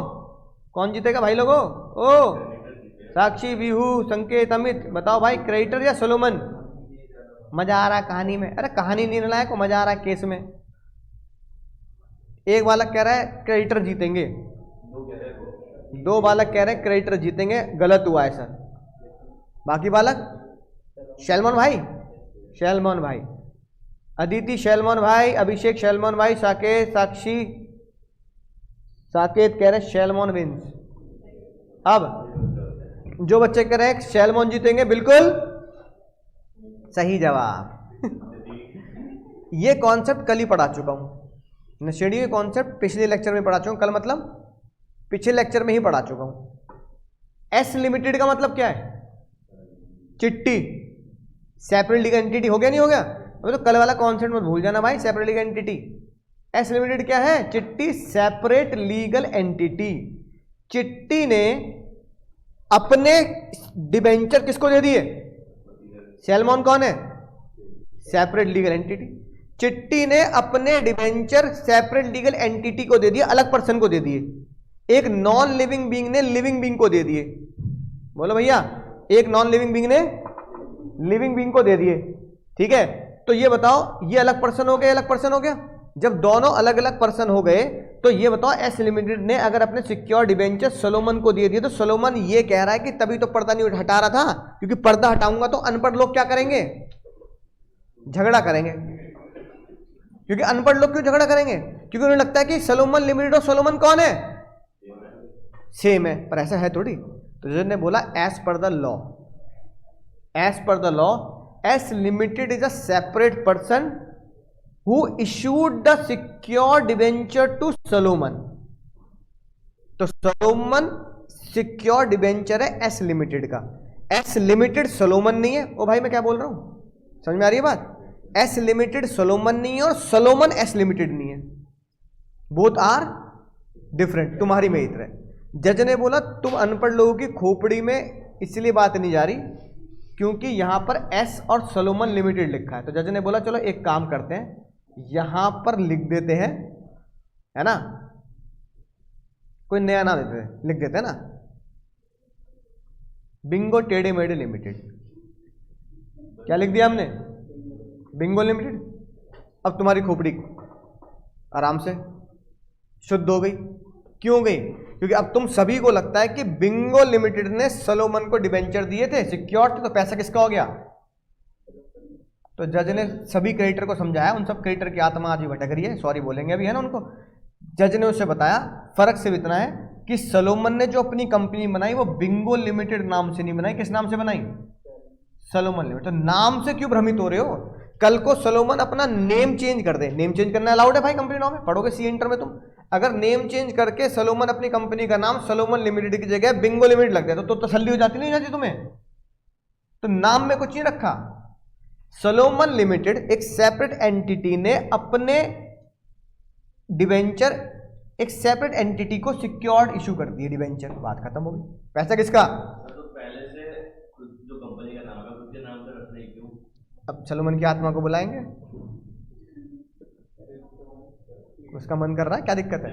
कौन जीतेगा भाई लोगों? ओ साक्षी, विहू, संकेत, अमित, बताओ भाई क्रेडिटर या सलोमन? मजा आ रहा है कहानी में? अरे कहानी नहीं लायक को मजा आ रहा है केस में। एक बालक कह रहा है क्रेडिटर जीतेंगे, दो बालक कह रहे हैं क्रेडिटर जीतेंगे, गलत हुआ है सर। बाकी बालक शैलमोन भाई, अदिति शैलमोन भाई, अभिषेक शैलमोन भाई, साकेत, साक्षी, साकेत कह रहे हैं शैलमोन विंस। अब जो बच्चे कह रहे हैं शैलमोन जीतेंगे, बिल्कुल सही जवाब। ये कॉन्सेप्ट कल ही पढ़ा चुका हूं, नशेड़ी ये कॉन्सेप्ट पिछले लेक्चर में पढ़ा चुका हूं, कल मतलब पिछले लेक्चर में ही पढ़ा चुका हूं। एस लिमिटेड का मतलब क्या है? चिट्टी, सेपरेट लीगल एंटिटी। हो गया नहीं हो गया? तो कल वाला कॉन्सेप्ट मत भूल जाना भाई, separate legal entity. S limited क्या है? चिट्टी, सेपरेट लीगल एंटिटी। चिट्टी ने अपने डिबेंचर किसको दे दिए? सैलमॉन कौन है? Separate legal entity. चिट्टी ने अपने डिबेंचर सेपरेट लीगल एंटिटी को दे दिए, अलग पर्सन को दे दिए। एक नॉन लिविंग बीइंग ने लिविंग बीइंग को दे दिए। बोलो भैया, एक नॉन लिविंग बीइंग ने लिविंग बीइंग को दे दिए, ठीक है। तो ये बताओ, ये अलग पर्सन हो गया, अलग पर्सन हो गया। जब दोनों अलग अलग पर्सन हो गए तो ये बताओ, एस लिमिटेड ने अगर अपने सिक्योर डिबेंचर सोलोमन को दे दिए तो सोलोमन ये कह रहा है कि तभी तो पर्दा नहीं हटा रहा था, क्योंकि पर्दा हटाऊंगा तो अनपढ़ लोग क्या करेंगे? झगड़ा करेंगे। क्योंकि अनपढ़ लोग क्यों झगड़ा करेंगे? क्योंकि उन्हें लगता है कि सोलोमन लिमिटेड और सोलोमन कौन है? सेम है, पर ऐसा है थोड़ी। तो जज ने बोला as per the law, as per the law S limited is a separate person who issued the secure debenture to Solomon. तो सोलोमन सिक्योर डिबेंचर है एस लिमिटेड का। एस लिमिटेड सोलोमन नहीं है। ओ भाई मैं क्या बोल रहा हूं, समझ में आ रही है बात? एस लिमिटेड सोलोमन नहीं है और सोलोमन एस लिमिटेड नहीं है, बोथ आर डिफरेंट। तुम्हारी में इतना है। जज ने बोला तुम अनपढ़ लोगों की खोपड़ी में इसलिए बात नहीं जा रही क्योंकि यहां पर एस और सोलोमन लिमिटेड लिखा है। तो जज ने बोला चलो एक काम करते हैं, यहां पर लिख देते हैं, है ना, कोई नया नाम देते हैं, लिख देते हैं ना, बिंगो टेढ़े मेढ़े लिमिटेड। क्या लिख दिया हमने? Bingo limited. अब तुम्हारी खोपड़ी आराम से शुद्ध हो गई। क्यों गई? क्योंकि अब तुम सभी को लगता है कि बिंगो लिमिटेड ने सोलोमन को डिबेंचर दिए थे, सिक्योर थे, तो पैसा किसका हो गया? तो जज ने सभी क्रेडिटर को समझाया, उन सब क्रेडिटर की आत्मा आज भी भटक रही है, सॉरी बोलेंगे अभी, है ना उनको। जज ने उसे बताया फर्क सिर्फ इतना है कि सोलोमन ने जो अपनी कंपनी बनाई वो बिंगो लिमिटेड नाम से नहीं बनाई। किस नाम से बनाई? Solomon limited. तो नाम से क्यों भ्रमित हो रहे हो? कल को सोलोमन अपना नेम चेंज कर दे, नेम चेंज करना अलाउड है भाई कंपनी नाम में, पढ़ोगे सी इंटर में तुम। अगर नेम चेंज करके सोलोमन अपनी कंपनी का नाम सोलोमन लिमिटेड की जगह बिंगो लिमिटेड लग जाए तो तसल्ली हो जाती नहीं हो जाती तुम्हें? तो नाम में कुछ नहीं रखा। सोलोमन लिमिटेड एक सेपरेट एंटिटी ने अपने डिबेंचर एक सेपरेट एंटिटी को सिक्योर्ड इशू कर दिए डिबेंचर, बात खत्म हो गई। पैसा किसका?
तो पहले से जो कंपनी का नाम है उसके नाम से रखने क्यों?
अब सोलोमन की आत्मा को बुलाएंगे, उसका मन कर रहा है, क्या दिक्कत है?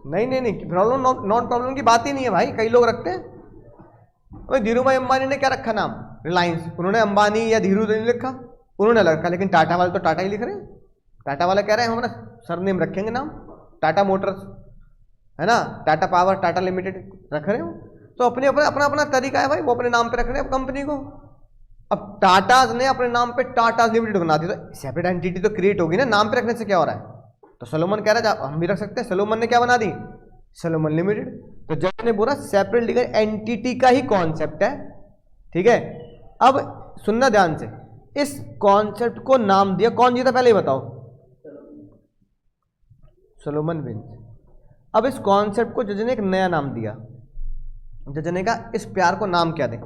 नहीं नहीं नहीं, प्रॉब्लम नॉन प्रॉब्लम की बात ही नहीं है भाई, कई लोग रखते हैं। धीरू भाई अंबानी ने क्या रखा नाम? रिलायंस। उन्होंने अंबानी या धीरू नहीं लिखा, उन्होंने रखा, लेकिन टाटा वाले तो टाटा ही लिख रहे हैं। टाटा वाले कह रहे हैं हम अपना सरनेम रखेंगे नाम, टाटा मोटर्स, है ना, टाटा पावर, टाटा लिमिटेड रख रहे हो। तो अपने अपना अपना अपना तरीका है भाई, वो अपने नाम पे रख रहे हैं कंपनी को। अब टाटाज ने अपने नाम पे टाटाज लिमिटेड बना दी, तो सेपरेट एंटिटी तो क्रिएट होगी ना, नाम पे रखने से क्या हो रहा है? तो सोलोमन कह रहा है हम भी रख सकते हैं, सोलोमन ने क्या बना दी? Solomon limited. तो जज ने बोला सेपरेट लीगल एंटिटी का ही कॉन्सेप्ट है, ठीक है। अब सुनना ध्यान से, इस कॉन्सेप्ट को नाम दिया कौन जीता पहले ही बताओ? Solomon wins. अब इस कॉन्सेप्ट को जज ने एक नया नाम दिया। जज ने कहा इस प्यार को नाम क्या दें?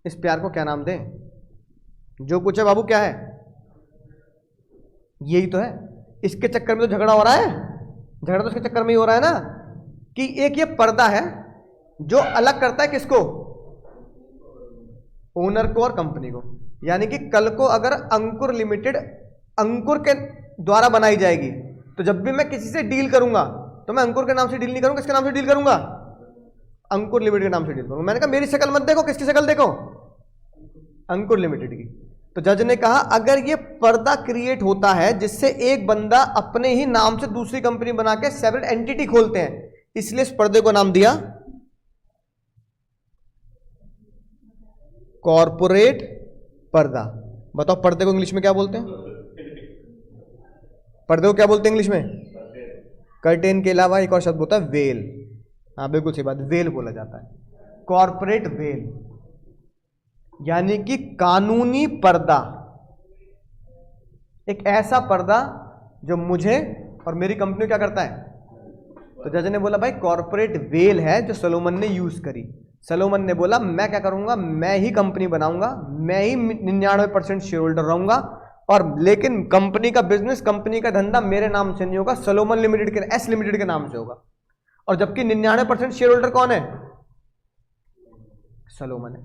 इस प्यार को क्या नाम दें? जो कुछ है बाबू क्या है? यही तो है। इसके चक्कर में तो झगड़ा हो रहा है, झगड़ा तो इसके चक्कर में ही हो रहा है ना, कि एक ये पर्दा है जो अलग करता है किसको? ओनर को और कंपनी को। यानी कि कल को अगर अंकुर लिमिटेड अंकुर के द्वारा बनाई जाएगी, तो जब भी मैं किसी से डील करूंगा तो मैं अंकुर के नाम से डील नहीं करूंगा, किसके नाम से डील करूंगा? अंकुर लिमिटेड के नाम से डील करूंगा। मैंने कहा मेरी शक्ल मत देखो, किसकी शक्ल देखो? अंकुर लिमिटेड की। तो जज ने कहा अगर ये पर्दा क्रिएट होता है जिससे एक बंदा अपने ही नाम से दूसरी कंपनी बना के सेपरेट एंटिटी खोलते हैं, इसलिए इस पर्दे को नाम दिया कॉर्पोरेट पर्दा। बताओ पर्दे को इंग्लिश में क्या बोलते हैं? पर्दे को क्या बोलते हैं इंग्लिश में? कर्टेन के अलावा एक और शब्द होता है वेल। हाँ बिल्कुल सही बात, वेल बोला जाता है, कॉर्पोरेट वेल, यानी कि कानूनी पर्दा। एक ऐसा पर्दा जो मुझे और मेरी कंपनी क्या करता है। तो जज ने बोला भाई कॉर्पोरेट वेल है जो सलोमन ने यूज करी। सलोमन ने बोला मैं क्या करूंगा, मैं ही कंपनी बनाऊंगा, मैं ही 99% शेयर होल्डर रहूंगा, और लेकिन कंपनी का बिजनेस, कंपनी का धंधा मेरे नाम से नहीं होगा, सलोमन लिमिटेड के, एस लिमिटेड के नाम से होगा। और जबकि 99% शेयर होल्डर कौन है, सलोमन है।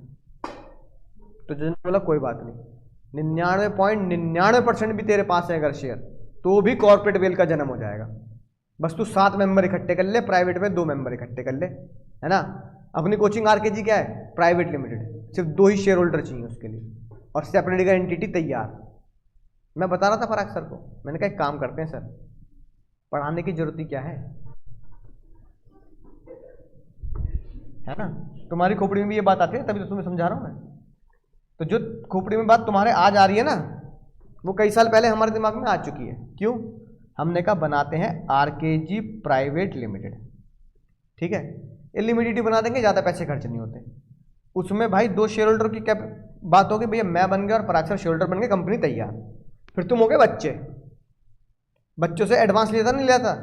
तो जज ने बोला कोई बात नहीं, 99.99% भी तेरे पास है अगर शेयर, तो भी कॉर्पोरेट वेल का जन्म हो जाएगा। बस तू 7 मेंबर इकट्ठे कर ले, प्राइवेट में 2 मेंबर इकट्ठे कर ले, है ना। अपनी कोचिंग आरकेजी क्या है, प्राइवेट लिमिटेड, सिर्फ 2 ही शेयर होल्डर चाहिए उसके लिए, और सेपरेट का एंटिटी तैयार। मैं बता रहा था फराग सर को, मैंने कहा एक काम करते हैं सर, पढ़ाने की जरूरत ही क्या है ना। तुम्हारी खोपड़ी में भी ये बात आती है, तभी तो तुम्हें समझा रहा हूं मैं। तो जो खोपड़ी में बात तुम्हारे आज आ रही है ना, वो कई साल पहले हमारे दिमाग में आ चुकी है। क्यों, हमने कहा बनाते हैं आरकेजी प्राइवेट लिमिटेड, ठीक है, लिमिटेड बना देंगे, ज़्यादा पैसे खर्च नहीं होते उसमें। भाई 2 शेयर होल्डर की क्या बात होगी, भैया मैं बन गया और पराग सर शेयर होल्डर बन गए, कंपनी तैयार। फिर तुम हो गए बच्चे, बच्चों से एडवांस लेता नहीं लेता।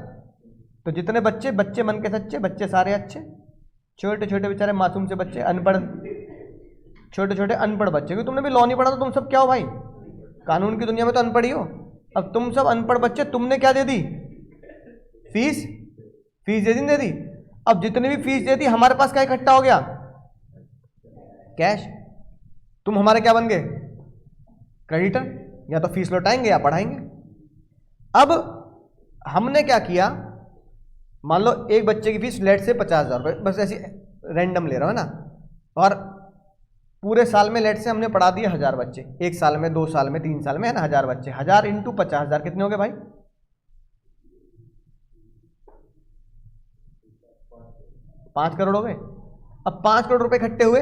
तो जितने बच्चे, बच्चे मन के सच्चे, बच्चे सारे अच्छे, छोटे छोटे बेचारे मासूम से बच्चे, अनपढ़, छोटे छोटे अनपढ़ बच्चे, क्योंकि तुमने भी लॉ नहीं पढ़ा तो तुम सब क्या हो भाई, कानून की दुनिया में तो अनपढ़ ही हो। अब तुम सब अनपढ़ बच्चे, तुमने क्या दे दी, फीस दे दी। अब जितनी भी फीस दे दी, हमारे पास क्या इकट्ठा हो गया, कैश। तुम हमारे क्या बन गए, क्रेडिटर, या तो फीस लौटाएंगे या पढ़ाएंगे। अब हमने क्या किया, मान लो एक बच्चे की फीस लेट से 50,000 रुपये, बस ऐसी रैंडम ले रहा हूं ना, और पूरे साल में लेट से हमने पढ़ा दिए 1000 बच्चे, 1 साल में, 2 साल में, 3 साल में, है ना, 1000 बच्चे, 1000 इंटू 50,000 कितने हो गए भाई, 5 करोड़ हो गए। अब 5 करोड़ रुपए इकट्ठे हुए,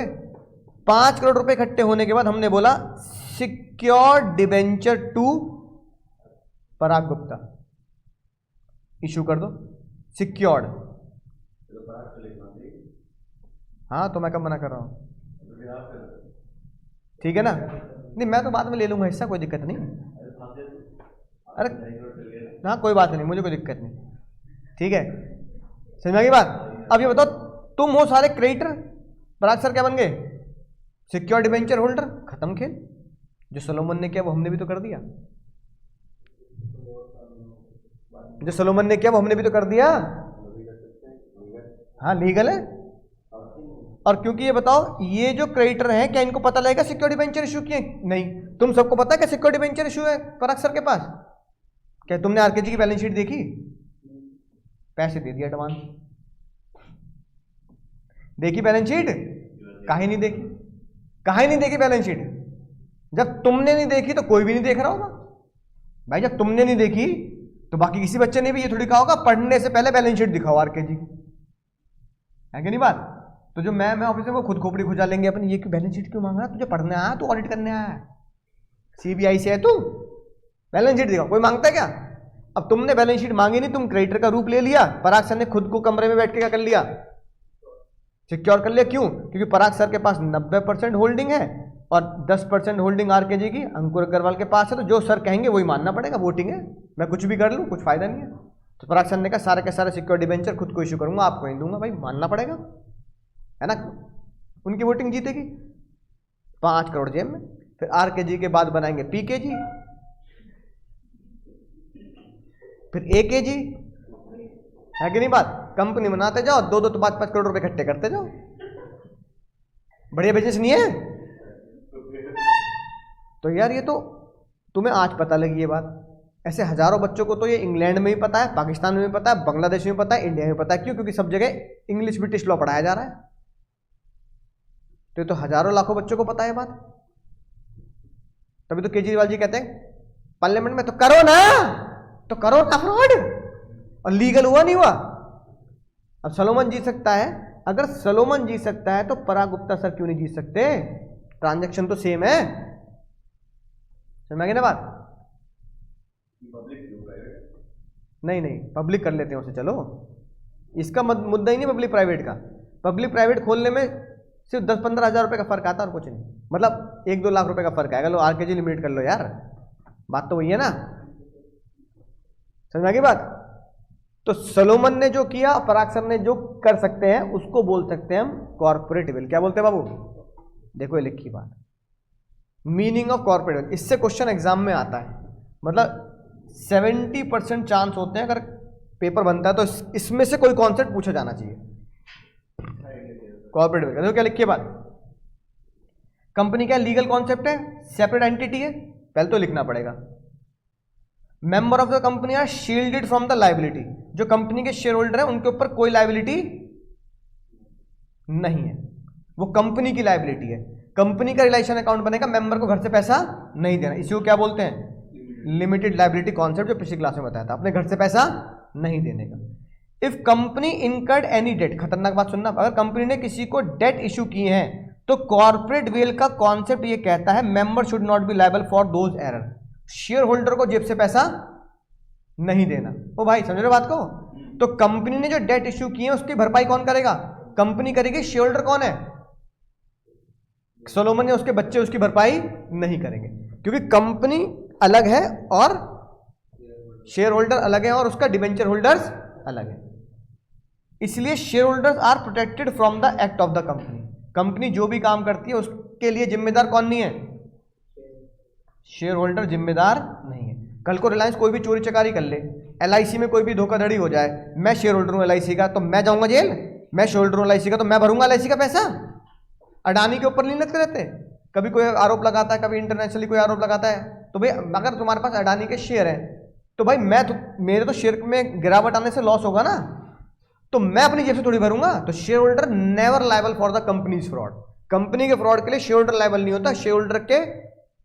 5 करोड़ रुपए इकट्ठे होने के बाद हमने बोला secured debenture to Parag Gupta issue कर दो, सिक्योर्ड। हाँ तो मैं कब मना कर रहा हूं, ठीक है ना। नहीं मैं तो बाद में ले लूंगा हिस्सा, कोई दिक्कत नहीं। अरे हाँ कोई बात नहीं, मुझे कोई दिक्कत नहीं, ठीक है, समझ में आ गई बात। अब ये बताओ, तुम हो सारे क्रेडिटर, पराग सर क्या बन गए, सिक्योर डिबेंचर होल्डर, खत्म खेल। जो सलोमन ने किया वो हमने भी तो कर दिया, जो सलोमन ने किया वो हमने भी तो कर दिया। हाँ लीगल है। और क्योंकि ये बताओ, ये जो क्रेडिटर हैं क्या इनको पता लगेगा सिक्योर डिबेंचर इशू किए, नहीं। तुम सबको पता है कि सिक्योर डिबेंचर इशू है पराग सर के पास, क्या तुमने आरकेजी की बैलेंस शीट देखी, पैसे दे दिया एडवांस, देखी बैलेंस शीट, काहे नहीं देखी, काहे नहीं देखी बैलेंस शीट। जब तुमने नहीं देखी तो कोई भी नहीं देख रहा होगा भाई, जब तुमने नहीं देखी तो बाकी किसी बच्चे ने भी ये थोड़ी कहा होगा पढ़ने से पहले बैलेंस शीट दिखाओ आरकेजी, है कि नहीं बात। तो जो मैं ऑफिस में वो खुद खोपड़ी खुजा लेंगे अपनी, ये क्यों बैलेंस शीट क्यों मांग रहा, तुझे पढ़ने आया, तू ऑडिट करने आया है, सीबीआई से है तू, बैलेंस शीट दिखाओ, कोई मांगता है क्या। अब तुमने बैलेंस शीट मांगी नहीं, तुम क्रेडिटर का रूप ले लिया, पराग सर ने खुद को कमरे में बैठ के क्या कर लिया, सिक्योर कर लिया। क्यों, क्योंकि पराग सर के पास 90% होल्डिंग है और 10% होल्डिंग आरकेजी की अंकुर अग्रवाल के पास है, तो जो सर कहेंगे वही मानना पड़ेगा, वोटिंग है, मैं कुछ भी कर लूँ कुछ फायदा नहीं है। तो पराग सर ने कहा सारे के सारे सिक्योर डिबेंचर खुद को इशू करूंगा, आपको नहीं दूंगा, भाई मानना पड़ेगा, है ना। उनकी वोटिंग जीतेगी, 5 करोड़ जेब में। फिर आरकेजी के बाद बनाएंगे पीकेजी, फिर एकेजी, है कि नहीं बात। कंपनी बनाते जाओ, 2-2 तो 5-5 करोड़ रुपए इकट्ठे करते जाओ, बढ़िया बिजनेस नहीं है। तो यार ये तो तुम्हें आज पता लगी ये बात, ऐसे हजारों बच्चों को तो ये इंग्लैंड में भी पता है, पाकिस्तान में भी पता है, बांग्लादेश में भी पता है, इंडिया में भी पता है। क्यों, क्योंकि सब जगह इंग्लिश ब्रिटिश लॉ पढ़ाया जा रहा है। तो ये तो हजारों लाखों बच्चों को पता है बात। तभी तो केजरीवाल जी कहते हैं पार्लियामेंट में, तो करो ना फ्रॉड, और लीगल हुआ नहीं हुआ। अब सलोमन जीत सकता है, अगर सलोमन जीत सकता है तो पराग गुप्ता सर क्यों नहीं जीत सकते, ट्रांजैक्शन तो सेम है, समझ में ना बात। नहीं पब्लिक कर लेते हैं उसे, चलो इसका मुद्दा ही नहीं पब्लिक प्राइवेट का। पब्लिक प्राइवेट खोलने में सिर्फ 10-15 हज़ार रुपए का फर्क आता है और कुछ नहीं, मतलब 1-2 लाख रुपए का फर्क आएगा। लो आरकेजी लिमिटेड कर लो यार, बात तो वही है ना, समझ में आ गई बात। तो सोलोमन ने जो किया, पराग सर ने जो कर सकते हैं उसको बोल सकते हैं हम कॉर्पोरेट वेल। क्या बोलते हैं बाबू, देखो ये लिखी बात, मीनिंग ऑफ कॉर्पोरेट वेल। इससे क्वेश्चन एग्जाम में आता है, मतलब 70% चांस होते हैं अगर पेपर बनता है तो इसमें से कोई कॉन्सेप्ट पूछा जाना चाहिए कॉर्पोरेट वेल। देखो क्या लिखी है बात, कंपनी क्या लीगल कॉन्सेप्ट है, सेपरेट एंटिटी है, पहले तो लिखना पड़ेगा। Member of the company are shielded from the liability, जो कंपनी के शेयर होल्डर है उनके ऊपर कोई लाइबिलिटी नहीं है, वो कंपनी की लाइबिलिटी है। कंपनी का रिलेशन अकाउंट बनेगा, मेंबर को घर से पैसा नहीं देना, इसी को क्या बोलते हैं, लिमिटेड लाइबिलिटी कॉन्सेप्ट, जो पिछली क्लास में बताया था, अपने घर से पैसा नहीं देने का। If company incurred any debt, खतरनाक बात सुनना, अगर कंपनी ने किसी को डेट इशू किए हैं तो कॉर्पोरेट वेल का कॉन्सेप्ट ये कहता है member should not be liable for those error, share holder को जेब से पैसा नहीं देना। ओ भाई समझ रहे बात को। तो कंपनी ने जो डेट इश्यू किए हैं उसकी भरपाई कौन करेगा, कंपनी करेगी। शेयर होल्डर कौन है, सोलोमन या उसके बच्चे उसकी भरपाई नहीं करेंगे, क्योंकि कंपनी अलग है और शेयर होल्डर अलग है और उसका डिबेंचर होल्डर्स अलग है, इसलिए share holders are protected from the act of the company. Company जो भी काम करती है उसके लिए जिम्मेदार कौन नहीं है, शेयर होल्डर जिम्मेदार नहीं है। कल को रिलायंस कोई भी चोरी चकारी कर ले, एलआईसी में कोई भी धोखाधड़ी हो जाए, मैं शेयर होल्डर हूं एलआईसी का तो मैं जाऊंगा जेल, मैं शेयर होल्डर हूं एलआईसी का तो मैं भरूंगा एलआईसी का पैसा। अडानी के ऊपर नहीं लगते रहते, कभी कोई आरोप लगाता है, कभी इंटरनेशनली कोई आरोप लगाता है, तो भाई अगर तुम्हारे पास अडानी के शेयर है तो भाई मेरे तो शेयर में गिरावट आने से लॉस होगा ना, तो मैं अपनी जेब से थोड़ी भरूंगा। तो share holder never liable for the companies fraud, company के फ्रॉड के लिए शेयर होल्डर लायबल नहीं होता, शेयर होल्डर के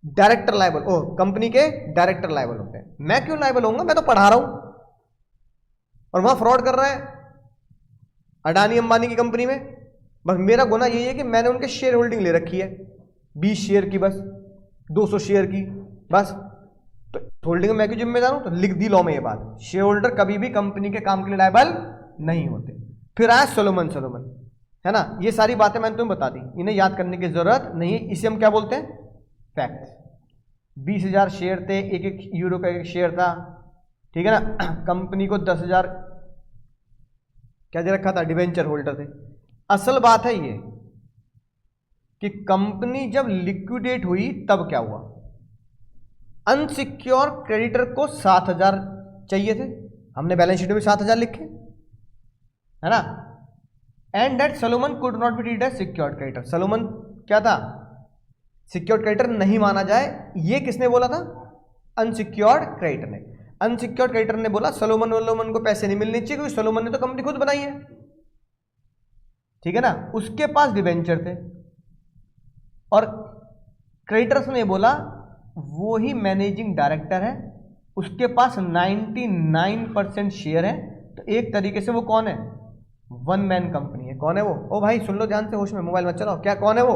डायरेक्टर लायबल, कंपनी के डायरेक्टर लायबल होते हैं। मैं क्यों लायबल होऊंगा, मैं तो पढ़ा रहा हूं और वहां फ्रॉड कर रहा है अडानी अंबानी की कंपनी में। बस मेरा गुना यही है कि मैंने उनके शेयर होल्डिंग ले रखी है 20 शेयर की, बस 200 शेयर की, बस तो होल्डिंग में मैं क्यों जिम्मेदार हूं, तो लिख दी लॉ में ये बात, शेयर होल्डर कभी भी कंपनी के काम के लिए लायबल नहीं होते। फिर आया सोलोमन है ना, ये सारी बातें मैंने तुम्हें बता दी, इन्हें याद करने की जरूरत नहीं है। इसे हम क्या बोलते हैं, फैक्ट। 20,000 शेयर थे, €1 का एक शेयर था, ठीक है ना। कंपनी को 10,000 क्या दे रखा था, डिवेंचर होल्डर थे। असल बात है ये कि कंपनी जब लिक्विडेट हुई तब क्या हुआ, अनसिक्योर क्रेडिटर को 7,000 चाहिए थे, हमने बैलेंस शीट में भी 7,000 लिखे, है ना। And that Solomon could not be treated as secured creditor, Solomon क्या था, सिक्योर्ड क्रेडिटर नहीं माना जाए। ये किसने बोला था, अनसिक्योर्ड क्रेडिटर ने। अनसिक्योर्ड क्रेडिटर ने बोला सोलोमन को पैसे नहीं मिलने चाहिए, क्योंकि सोलोमन ने तो कंपनी खुद बनाई है, ठीक है ना, उसके पास डिबेंचर थे। और क्रेडिटर्स ने बोला वो ही मैनेजिंग डायरेक्टर है, उसके पास 99% शेयर है, तो एक तरीके से वो कौन है, वन मैन कंपनी है। कौन है वो, ओ भाई सुन लो ध्यान से, होश में, मोबाइल मत चलाओ, क्या कौन है वो,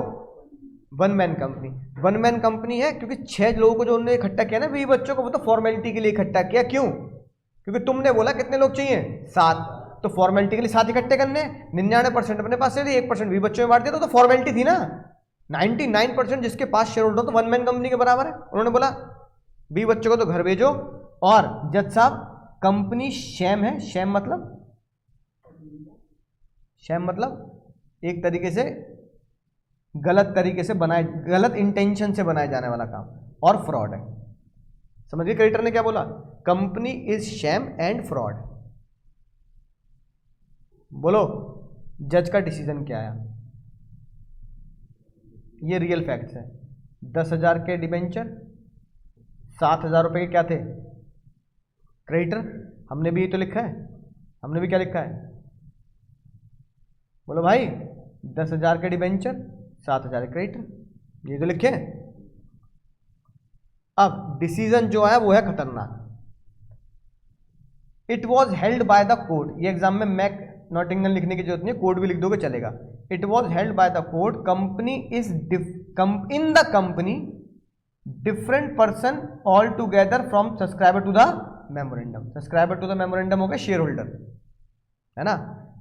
one man company. One man company है क्योंकि 6 लोगों को जो उन्होंने इकट्ठा किया ना, 20 बच्चों को, वो तो फॉर्मेलिटी के लिए इकट्ठा किया। क्यों, क्योंकि तुमने बोला कितने लोग चाहिए, 7, तो फॉर्मेलिटी के लिए 7 इकट्ठे करने, 99% अपने पास से 1% 20 बच्चों में बांट दिया, तो फॉर्मेलिटी थी ना। 99% जिसके पास शेयर होल्डर तो वन मैन कंपनी के बराबर है। उन्होंने बोला 20 बच्चों को तो घर भेजो, और जज साहब कंपनी शैम है, शैम मतलब एक तरीके से गलत तरीके से बनाए, गलत इंटेंशन से बनाए जाने वाला काम, और फ्रॉड है। समझिए क्रेडिटर ने क्या बोला, company is sham and fraud. बोलो जज का डिसीजन क्या आया, ये रियल फैक्ट्स है। 10,000 के डिबेंचर, 7,000 रुपए के क्या थे, क्रेडिटर। हमने भी ये तो लिखा है, हमने भी क्या लिखा है, बोलो भाई 10,000 के डिबेंचर, 7,000 क्रेडिटर, ये तो लिखे। अब डिसीजन जो है वो है खतरनाक। It was held by the court, ये एग्जाम में मैक नॉटिंगम लिखने की जरूरत नहीं, कोर्ट भी लिख दोगे चलेगा। It was held by the court, company is in the company different person all together from subscriber to the memorandum. Subscriber to the memorandum हो गया शेयर होल्डर, है ना।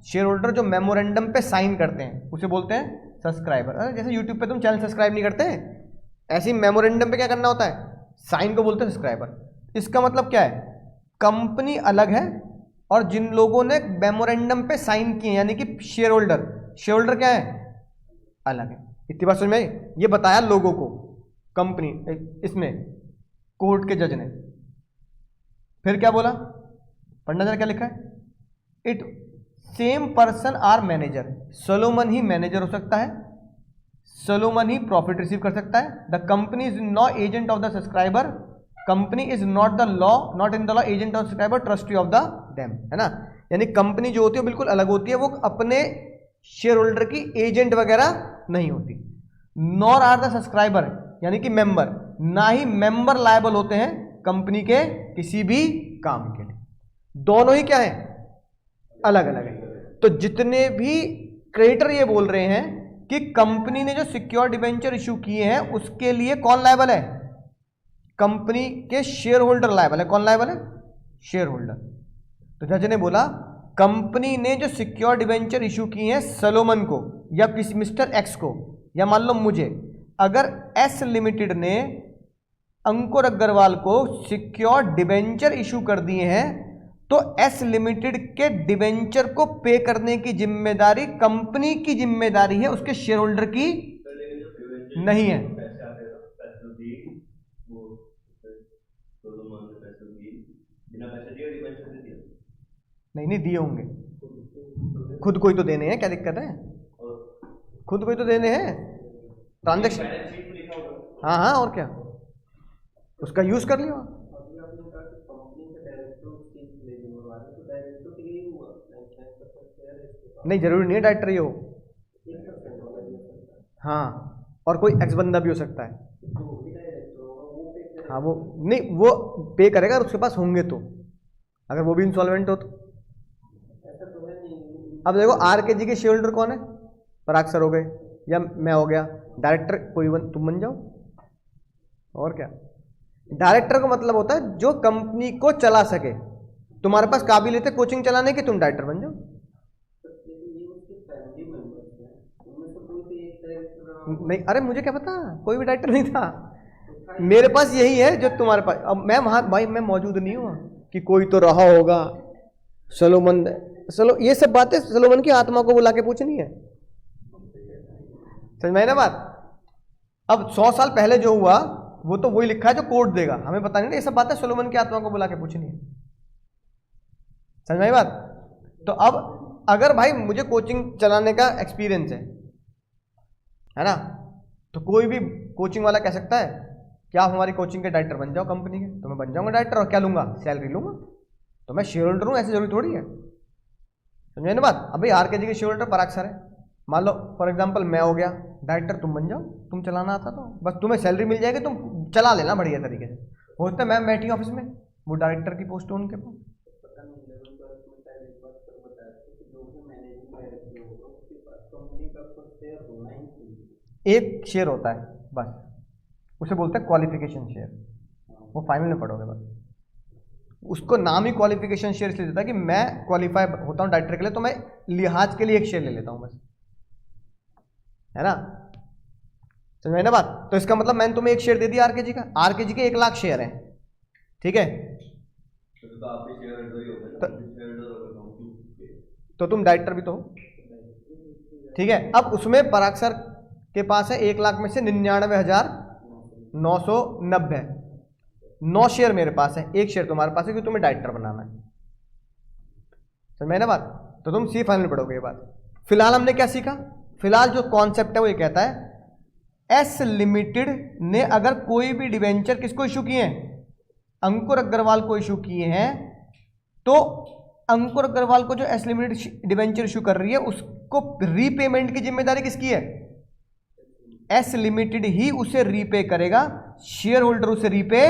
शेयर होल्डर जो मेमोरेंडम पे साइन करते हैं उसे बोलते हैं सब्सक्राइबर। जैसे यूट्यूब पे तुम चैनल सब्सक्राइब नहीं करते, ऐसे ही मेमोरेंडम पे क्या करना होता है, साइन को बोलते हैं सब्सक्राइबर। इसका मतलब क्या है, कंपनी अलग है और जिन लोगों ने मेमोरेंडम पे साइन किए यानी कि शेयर होल्डर, शेयर होल्डर क्या है, अलग है। इतनी बात समझ में आई? ये बताया लोगों को कंपनी, इसने कोर्ट के जज ने। फिर क्या बोला, पढ़ना जरा क्या लिखा है, it same person are manager, Solomon ही मैनेजर हो सकता है, सोलोमन ही प्रॉफिट रिसीव कर सकता है। The company is not agent of the subscriber, company is not the law, not in the law agent of subscriber, trustee of the them, है ना। यानी कंपनी जो होती है बिल्कुल अलग होती है, वो अपने शेयर होल्डर की एजेंट वगैरह नहीं होती। नॉर आर द सब्सक्राइबर यानी कि मेंबर, ना ही मेंबर लायबल होते हैं कंपनी के किसी भी काम के लिए। दोनों ही क्या है, अलग अलग है। तो जितने भी क्रेडिटर ये बोल रहे हैं कि कंपनी ने जो सिक्योर डिबेंचर इशू किए हैं उसके लिए कौन लायबल है, कंपनी के शेयर होल्डर लायबल है। कौन लायबल है, शेयर होल्डर। तो जज ने बोला कंपनी ने जो सिक्योर डिबेंचर इशू किए हैं सोलोमन को या किसी मिस्टर एक्स को या मान लो मुझे, अगर एस लिमिटेड ने अंकुर अग्रवाल को सिक्योर डिबेंचर इशू कर दिए हैं तो एस लिमिटेड के डिबेंचर को पे करने की जिम्मेदारी कंपनी की जिम्मेदारी है, उसके शेयर होल्डर की नहीं है। नहीं दिए होंगे, खुद कोई तो देने हैं, क्या दिक्कत है, खुद कोई तो देने हैं ट्रांजेक्शन। हाँ हाँ, और क्या, उसका यूज कर लियो। नहीं जरूरी नहीं है डायरेक्टर ये हो, हाँ, और कोई एक्स बंदा भी हो सकता है। हाँ वो नहीं, वो पे करेगा अगर उसके पास होंगे तो, अगर वो भी इंसॉल्वेंट हो तो। अब देखो आरकेजी के शेयर होल्डर कौन है, पराग सर हो गए या मैं हो गया, डायरेक्टर कोई तुम बन जाओ। और क्या, डायरेक्टर का मतलब होता है जो कंपनी को चला सके, तुम्हारे पास काबिलियत है कोचिंग चलाने की, तुम डायरेक्टर बन जाओ। नहीं अरे मुझे क्या पता, कोई भी डायरेक्टर नहीं था, मेरे पास यही है जो तुम्हारे पास। अब मैं वहां भाई मैं मौजूद नहीं हुआ कि कोई तो रहा होगा सोलोमन, ये सब बातें सोलोमन की आत्मा को बुला के पूछनी है, समझ में आई ना बात। अब 100 साल पहले जो हुआ वो तो वही लिखा है जो कोर्ट देगा, हमें पता नहीं ना, ये सब बातें सोलोमन की आत्मा को बुला के पूछनी है, समझ में आई बात। तो अब अगर भाई मुझे कोचिंग चलाने का एक्सपीरियंस है ना, तो कोई भी कोचिंग वाला कह सकता है कि आप हमारी कोचिंग के डायरेक्टर बन जाओ कंपनी के, तो मैं बन जाऊंगा डायरेक्टर, और क्या लूंगा, सैलरी लूंगा, तो मैं शेयर होल्डर हूं, ऐसी जरूरी थोड़ी है, समझे ना बात। अभी आरकेजी के शेयर होल्डर पराग सर है, मान लो फॉर एग्जांपल मैं हो गया डायरेक्टर, तुम बन जाओ, तुम चलाना आता तो बस तुम्हें सैलरी मिल जाएगी, तुम चला लेना बढ़िया तरीके से। होते मैम बैठी ऑफिस में, वो डायरेक्टर की पोस्ट है उनके पास। एक शेयर होता है बस, उसे बोलते हैं क्वालिफिकेशन शेयर, वो फाइनल में पढ़ोगे बस। उसको नाम ही क्वालिफिकेशन शेयर इसलिए देता है कि मैं क्वालिफाई होता हूँ डायरेक्टर के लिए, तो मैं लिहाज के लिए एक शेयर ले लेता हूँ बस, है ना, समझ में ना बात। तो इसका मतलब मैंने तुम्हें एक शेयर दे दिया आरकेजी का, आरकेजी के 1 लाख शेयर हैं, ठीक है, तो तुम डायरेक्टर भी तो हो, ठीक है। अब उसमें पराग सर के पास है 1 लाख में से 99,990, 9 शेयर मेरे पास है, 1 शेयर तुम्हारे पास है क्योंकि तुम्हें डायरेक्टर बनाना है, समझ में ना बात। तो तुम सी फाइनल पढ़ोगे ये बात। फिलहाल हमने क्या सीखा, फिलहाल जो कॉन्सेप्ट है वो ये कहता है एस लिमिटेड ने अगर कोई भी डिवेंचर किसको इशू किए हैं, अंकुर अग्रवाल को इशू किए हैं, तो अंकुर अग्रवाल को जो एस लिमिटेड डिवेंचर इशू कर रही है उसको रीपेमेंट की जिम्मेदारी किसकी है, एस लिमिटेड ही उसे रीपे करेगा, शेयर होल्डर उसे रीपे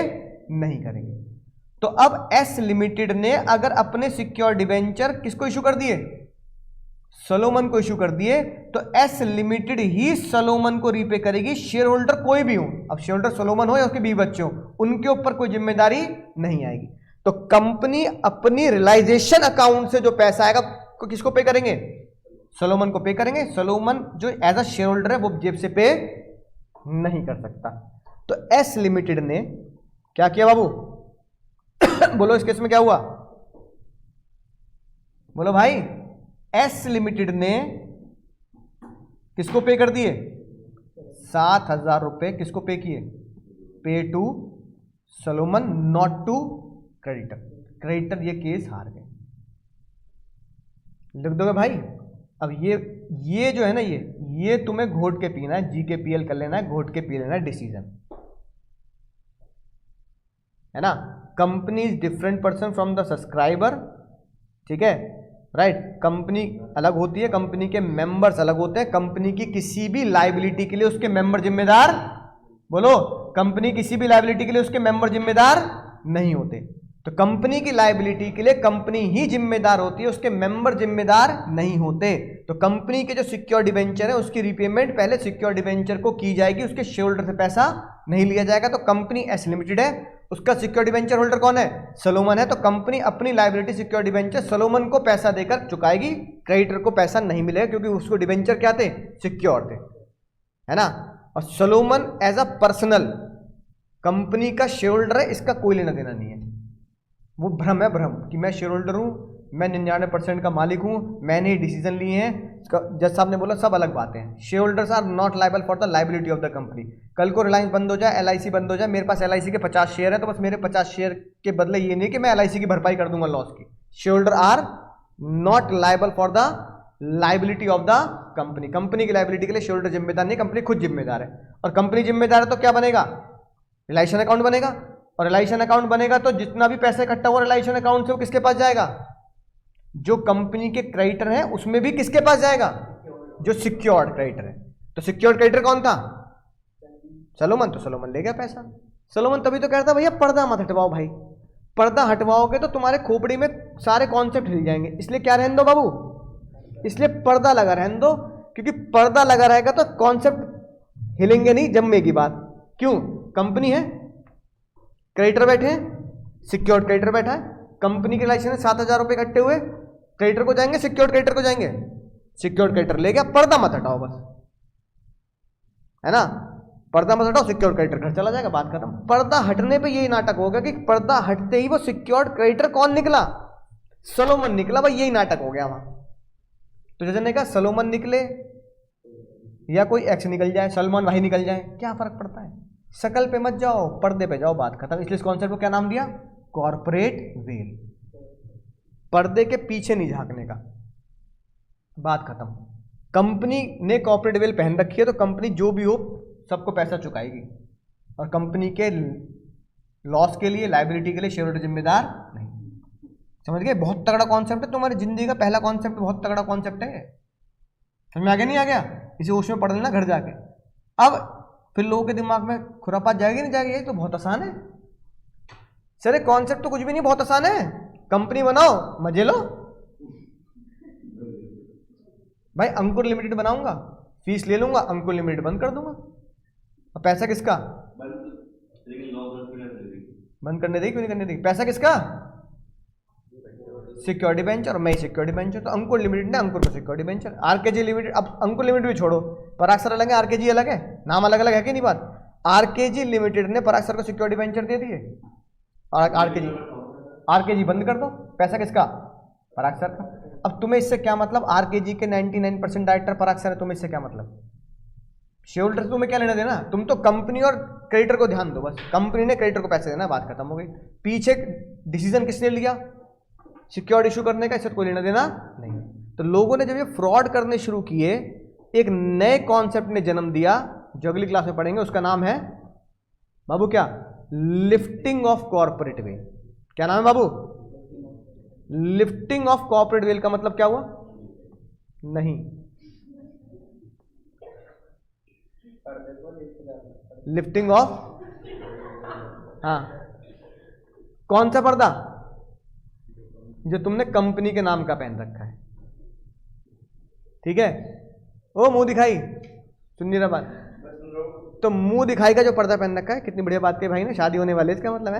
नहीं करेंगे। तो अब एस लिमिटेड ने अगर अपने सिक्योर डिवेंचर किसको इशू कर दिए, सोलोमन को इशू कर दिए, तो एस लिमिटेड ही सोलोमन को रीपे करेगी, शेयर होल्डर कोई भी हो, अब शेयर होल्डर सोलोमन हो या उसके 20 बच्चे हो, उनके ऊपर कोई जिम्मेदारी नहीं आएगी। तो कंपनी अपनी रियलाइजेशन अकाउंट से जो पैसा आएगा किसको पे करेंगे, सोलोमन को पे करेंगे। सोलोमन जो एज अ शेयर होल्डर है वो जेब से पे नहीं कर सकता। तो एस लिमिटेड ने क्या किया बाबू? बोलो इस केस में क्या हुआ? बोलो भाई, एस लिमिटेड ने किसको पे कर दिए? 7,000 रुपए किसको पे किए? Pay to Solomon, not to creditor. Creditor ये केस हार गए। लिख दोगे भाई? अब ये जो है ना, ये तुम्हें घोट के पीना है, जी के पीएल कर लेना है, घोट के पी लेना है डिसीजन, है ना। Company is different person from the subscriber, ठीक है, राइट। कंपनी अलग होती है, कंपनी के मेंबर्स अलग होते हैं। कंपनी की किसी भी लायबिलिटी के लिए उसके मेंबर जिम्मेदार, बोलो, कंपनी किसी भी लायबिलिटी के लिए उसके मेंबर जिम्मेदार नहीं होते। तो कंपनी की लायबिलिटी के लिए कंपनी ही जिम्मेदार होती है, उसके मेंबर जिम्मेदार नहीं होते। तो कंपनी के जो सिक्योर डिबेंचर है उसकी रिपेमेंट पहले सिक्योर डिबेंचर को की जाएगी, उसके शेयर होल्डर से पैसा नहीं लिया जाएगा। तो कंपनी एस लिमिटेड है, उसका सिक्योर डिबेंचर होल्डर कौन है? सोलोमन है। तो कंपनी अपनी लायबिलिटी सिक्योर डिबेंचर सोलोमन को पैसा देकर चुकाएगी, क्रेडिटर को पैसा नहीं मिलेगा क्योंकि उसको डिबेंचर क्या थे? सिक्योर थे, है ना। और Solomon as a personal company का शेयर होल्डर है, इसका कोई लेना देना नहीं है। वो भ्रम है, भ्रम कि मैं शेयर होल्डर हूँ, मैं 99% का मालिक हूँ, मैंने ही डिसीजन लिए हैं। जज साहब ने बोला सब अलग बातें हैं। Share holders are not liable for the liability of the company. कल को रिलायंस बंद हो जाए, LIC बंद हो जाए, मेरे पास LIC के 50 शेयर है, तो बस मेरे 50 शेयर के बदले ये नहीं कि मैं LIC की भरपाई कर दूंगा लॉस की। Share holder are not liable for the liability of the company. Company की लाइबिलिटी के लिए शेयर होल्डर जिम्मेदार नहीं, कंपनी खुद जिम्मेदार है। और कंपनी जिम्मेदार है तो क्या बनेगा? रिलायशन अकाउंट बनेगा। और रिलायशन अकाउंट बनेगा तो जितना भी पैसा इकट्ठा हुआ रिलायशन अकाउंट से वो किसके पास जाएगा? जो कंपनी के क्रेडिटर हैं उसमें भी किसके पास जाएगा? जो सिक्योर्ड क्रेडिटर है। तो सिक्योर्ड क्रेडिटर कौन था? सोलोमन। तो सोलोमन ले गया पैसा। सोलोमन तभी तो कहता भैया पर्दा मत हटवाओ भाई, पर्दा हटवाओगे तो तुम्हारे खोपड़ी में सारे कॉन्सेप्ट हिल जाएंगे, इसलिए क्या रहने दो बाबू, इसलिए पर्दा लगा रहने दो, क्योंकि पर्दा लगा रहेगा तो कॉन्सेप्ट हिलेंगे नहीं, जमेगी बात। क्यों? कंपनी है, क्रेडिटर बैठे हैं, सिक्योर्ड क्रेडिटर बैठा है, कंपनी के लाइसेंस में 7,000 रुपए इकट्ठे हुए, क्रेडिटर को जाएंगे, सिक्योर्ड क्रेडिटर को जाएंगे, सिक्योर्ड क्रेडिटर ले गया, पर्दा मत हटाओ बस, है ना। पर्दा मत हटाओ, सिक्योर्ड क्रेडिटर घर चला जाएगा, बात खत्म। पर्दा हटने पे यही नाटक होगा कि पर्दा हटते ही वो सिक्योर्ड क्रेडिटर कौन निकला? सोलोमन निकला भाई, यही नाटक हो गया वहां। तो जैसे ने कहा सोलोमन निकले या कोई एक्स निकल जाए, सलमान भाई निकल जाए, क्या फर्क पड़ता है? शकल पे मत जाओ, पर्दे पे जाओ, बात खत्म। इसलिए इस कॉन्सेप्ट को क्या नाम दिया? Corporate veil. पर्दे के पीछे नहीं झांकने का, बात खत्म। कंपनी ने कॉर्पोरेट वेल पहन रखी है तो कंपनी जो भी हो सबको पैसा चुकाएगी, और कंपनी के लॉस के लिए, लायबिलिटी के लिए शेयर होल्डर जिम्मेदार नहीं। समझ गए? बहुत तगड़ा कॉन्सेप्ट है, तुम्हारी जिंदगी का पहला कॉन्सेप्ट, बहुत तगड़ा कॉन्सेप्ट है। समझ में आ गया? नहीं आ गया? इसे होश में पढ़ लेना घर जाके। अब फिर लोगों के दिमाग में खुरापात जाएगी नहीं जाएगी? ये तो बहुत आसान है सर, कॉन्सेप्ट तो कुछ भी नहीं, बहुत आसान है। कंपनी बनाओ, मजे लो भाई। अंकुर लिमिटेड बनाऊंगा, फीस ले लूंगा, अंकुर लिमिटेड बंद कर दूंगा। अब पैसा किसका? बंद करने देगी, क्यों नहीं करने देगी? पैसा किसका? सिक्योरिटी बेंचर, और मैं सिक्योरिटी बेंचर। तो अंकुर लिमिटेड ने अंकुर को सिक्योरिटी बेंचर, आरकेजी लिमिटेड। अब अंकुर लिमिटेड भी छोड़ो, पराग सर अलग है, आरकेजी अलग है, नाम अलग अलग है कि नहीं बात? आरकेजी लिमिटेड ने पराग सर को सिक्योरिटी बेंचर दे दिए, और आरकेजी बंद कर दो। पैसा किसका? पराग सर का। अब तुम्हें इससे क्या मतलब? आरकेजी के 99% डायरेक्टर पराग सर है, तुम्हें इससे क्या मतलब? शेयर होल्डर से तुम्हें क्या लेना देना? तुम तो कंपनी और क्रेडिटर को ध्यान दो बस। कंपनी ने क्रेडिटर को पैसे देना, बात खत्म हो गई। पीछे डिसीजन किसने लिया? सिक्योरिटी इशू करने का, इससे कोई लेना देना नहीं। तो लोगों ने जब ये फ्रॉड करने शुरू किए, एक नए कॉन्सेप्ट ने जन्म दिया जो अगली क्लास में पढ़ेंगे, उसका नाम है बाबू क्या? Lifting of corporate veil. क्या नाम है बाबू? लिफ्टिंग ऑफ कॉर्पोरेट वेल का मतलब क्या हुआ? नहीं, लिफ्टिंग ऑफ, हाँ, कौन सा पर्दा? जो तुमने कंपनी के नाम का पहन रखा है, ठीक है। ओ मुंह दिखाई, सुन नहीं रहा बात? तो मुंह दिखाई का जो पर्दा पहन रखा है, कितनी बढ़िया बात की भाई ने, शादी होने वाले इसका मतलब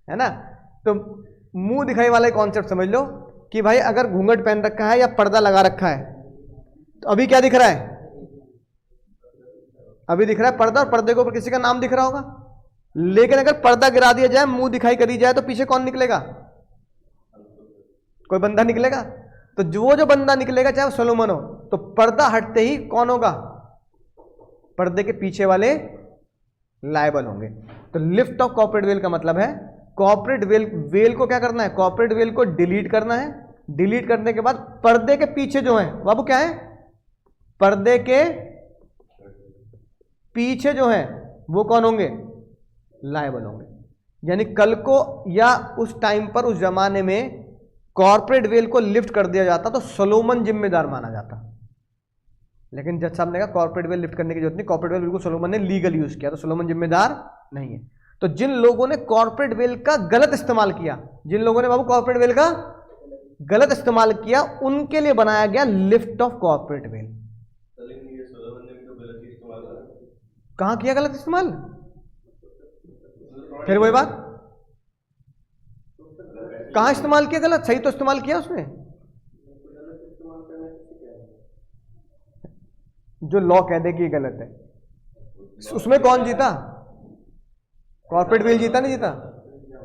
है ना। तो मुंह दिखाई वाला कॉन्सेप्ट समझ लो कि भाई अगर घूंघट पहन रखा है या पर्दा लगा रखा है, तो अभी क्या दिख रहा है? अभी दिख रहा है पर्दा, और पर्दे के ऊपर किसी का नाम दिख रहा होगा, लेकिन अगर पर्दा गिरा दिया जाए, मुंह दिखाई करी जाए, तो पीछे कौन निकलेगा? कोई बंदा निकलेगा। तो जो बंदा निकलेगा, चाहे वो सोलोमन हो, तो पर्दा हटते ही कौन होगा? पर्दे के पीछे वाले लायबल होंगे। तो लिफ्ट ऑफ कॉर्पोरेट वेल का मतलब है कॉर्पोरेट वेल को क्या करना है? कॉर्पोरेट वेल को डिलीट करना है। डिलीट करने के बाद पर्दे के पीछे जो है बाबू क्या है? पर्दे के पीछे जो है वो कौन होंगे? लायबल होंगे। यानी कल को या उस टाइम पर, उस जमाने में कॉर्पोरेट वेल को लिफ्ट कर दिया जाता तो सोलोमन जिम्मेदार माना जाता। लेकिन जज साहब ने कहा कॉर्पोरेट वेल लिफ्ट करने की जरूरत नहीं, कॉर्पोरेट वेल बिल्कुल सोलोमन ने लीगल यूज किया, तो सोलोमन जिम्मेदार नहीं है। तो जिन लोगों ने कॉर्पोरेट वेल का गलत इस्तेमाल किया, जिन लोगों ने बाबू कॉर्पोरेट वेल का गलत इस्तेमाल किया, उनके लिए बनाया गया लिफ्ट ऑफ कॉर्पोरेट वेल। कहां किया गलत इस्तेमाल? फिर वही बात, कहां इस्तेमाल किया गलत? सही तो इस्तेमाल किया उसने। जो लॉ कह दे कि ये गलत है, उसमें कौन जीता? कॉर्पोरेट वेल जीता, नहीं जीता?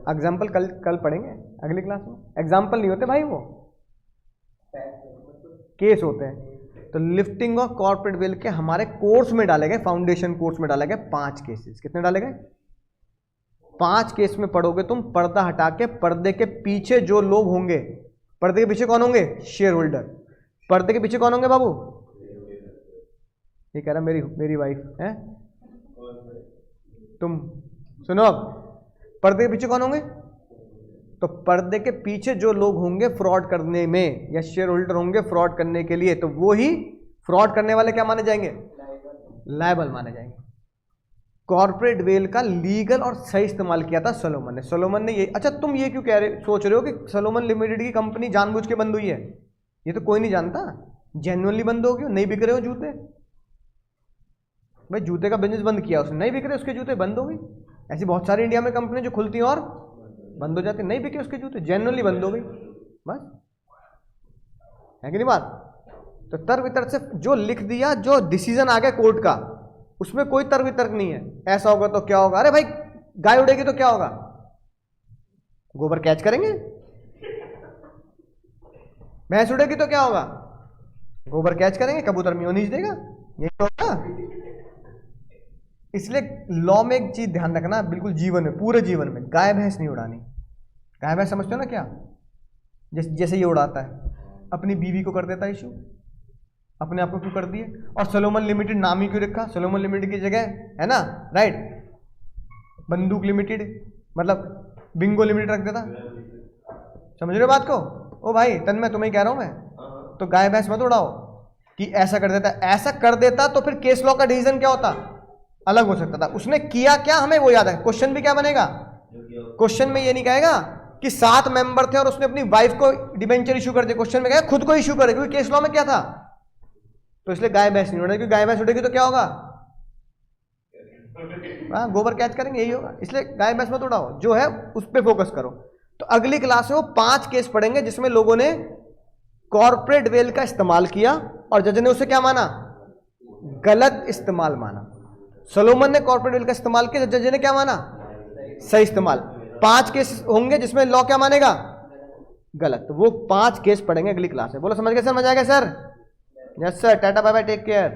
एग्जाम्पल कल पढ़ेंगे अगली क्लास में। एग्जाम्पल नहीं होते भाई, वो केस होते हैं। तो लिफ्टिंग ऑफ कॉर्पोरेट वेल के हमारे कोर्स में डाले गए, फाउंडेशन कोर्स में डाले गए 5 केसेस। कितने डाले गए? 5 केस में पढ़ोगे तुम। पर्दा हटा के पर्दे के पीछे जो लोग होंगे, पर्दे के पीछे कौन होंगे? Share holder. पर्दे के पीछे कौन होंगे बाबू? ये कह रहा मेरी वाइफ है। तुम सुनो, अब पर्दे के पीछे कौन होंगे? तो पर्दे के पीछे जो लोग होंगे फ्रॉड करने में, या शेयर होल्डर होंगे फ्रॉड करने के लिए, तो वो ही फ्रॉड करने वाले क्या माने जाएंगे? लायबल माने जाएंगे। कॉर्पोरेट वेल का लीगल और सही इस्तेमाल किया था सोलोमन ने। सोलोमन ने ये, अच्छा तुम ये क्यों सोच रहे हो कि सोलोमन लिमिटेड की कंपनी जानबूझ के बंद हुई है? ये तो कोई नहीं जानता। जेन्युइनली बंद हो, क्यों नहीं बिक रहे हो जूते? भाई जूते का बिजनेस बंद किया उसने, नहीं बिक रहे उसके जूते, बंद हो गई। ऐसी बहुत सारी इंडिया में कंपनी जो खुलती हैं और बंद हो जाती, नहीं बिके उसके जूते, जेन्युइनली बंद हो गई, बस। है कि नहीं बात? तो तर्क वितर्क से जो लिख दिया, जो डिसीजन आ गया कोर्ट का, उसमें कोई तर्क वितर्क नहीं है। ऐसा होगा तो क्या होगा? अरे भाई गाय उड़ेगी तो क्या होगा? गोबर कैच करेंगे। भैंस उड़ेगी तो क्या होगा? गोबर कैच करेंगे। कबूतर मियोनीज देगा, यही तो होगा। इसलिए लॉ में एक चीज ध्यान रखना, बिल्कुल जीवन में, पूरे जीवन में गाय भैंस नहीं उड़ानी। गाय भैंस समझते हो ना क्या? जैसे ये उड़ाता है, अपनी बीवी को कर देता है इशू, अपने आप को क्यों कर दिए? और सोलोमन लिमिटेड नाम ही क्यों रखा? सोलोमन लिमिटेड की जगह है ना, राइट, बंदूक लिमिटेड, मतलब बिंगो लिमिटेड रख देता। समझ रहे हो बात को? ओ भाई तन्मय, तुम्हें कह रहा हूं मैं, तो गाय भैंस मत उड़ाओ कि ऐसा कर देता। ऐसा कर देता तो फिर केस लॉ का डिसीजन क्या होता? अलग हो सकता था। उसने किया क्या, हमें वो याद है। क्वेश्चन भी क्या बनेगा? क्वेश्चन में ये नहीं कहेगा कि 7 मेंबर थे और उसने अपनी वाइफ को डिबेंचर इशू कर दिया। क्वेश्चन में कहेगा खुद को इशू करे, क्योंकि केस लॉ में क्या था? तो इसलिए गाय भैंस नहीं उड़ेगी, क्योंकि गाय भैंस उड़ेगी तो क्या होगा? गोबर कैच करेंगे, यही होगा। इसलिए गाय भैंस मत उड़ाओ, जो है उस पर फोकस करो। तो अगली क्लास में वो 5 केस पढ़ेंगे जिसमें लोगों ने कॉर्पोरेट वेल का इस्तेमाल किया और जज ने उसे क्या माना? गलत इस्तेमाल माना। सोलोमन ने कॉर्पोरेट वेल का इस्तेमाल किया, जज ने क्या माना? सही इस्तेमाल। 5 केस होंगे जिसमें लॉ क्या मानेगा? गलत। वो 5 केस पढ़ेंगे अगली क्लास में। बोलो समझ गए सर? मजा आएगा सर? Yes sir, tata bye bye, take care.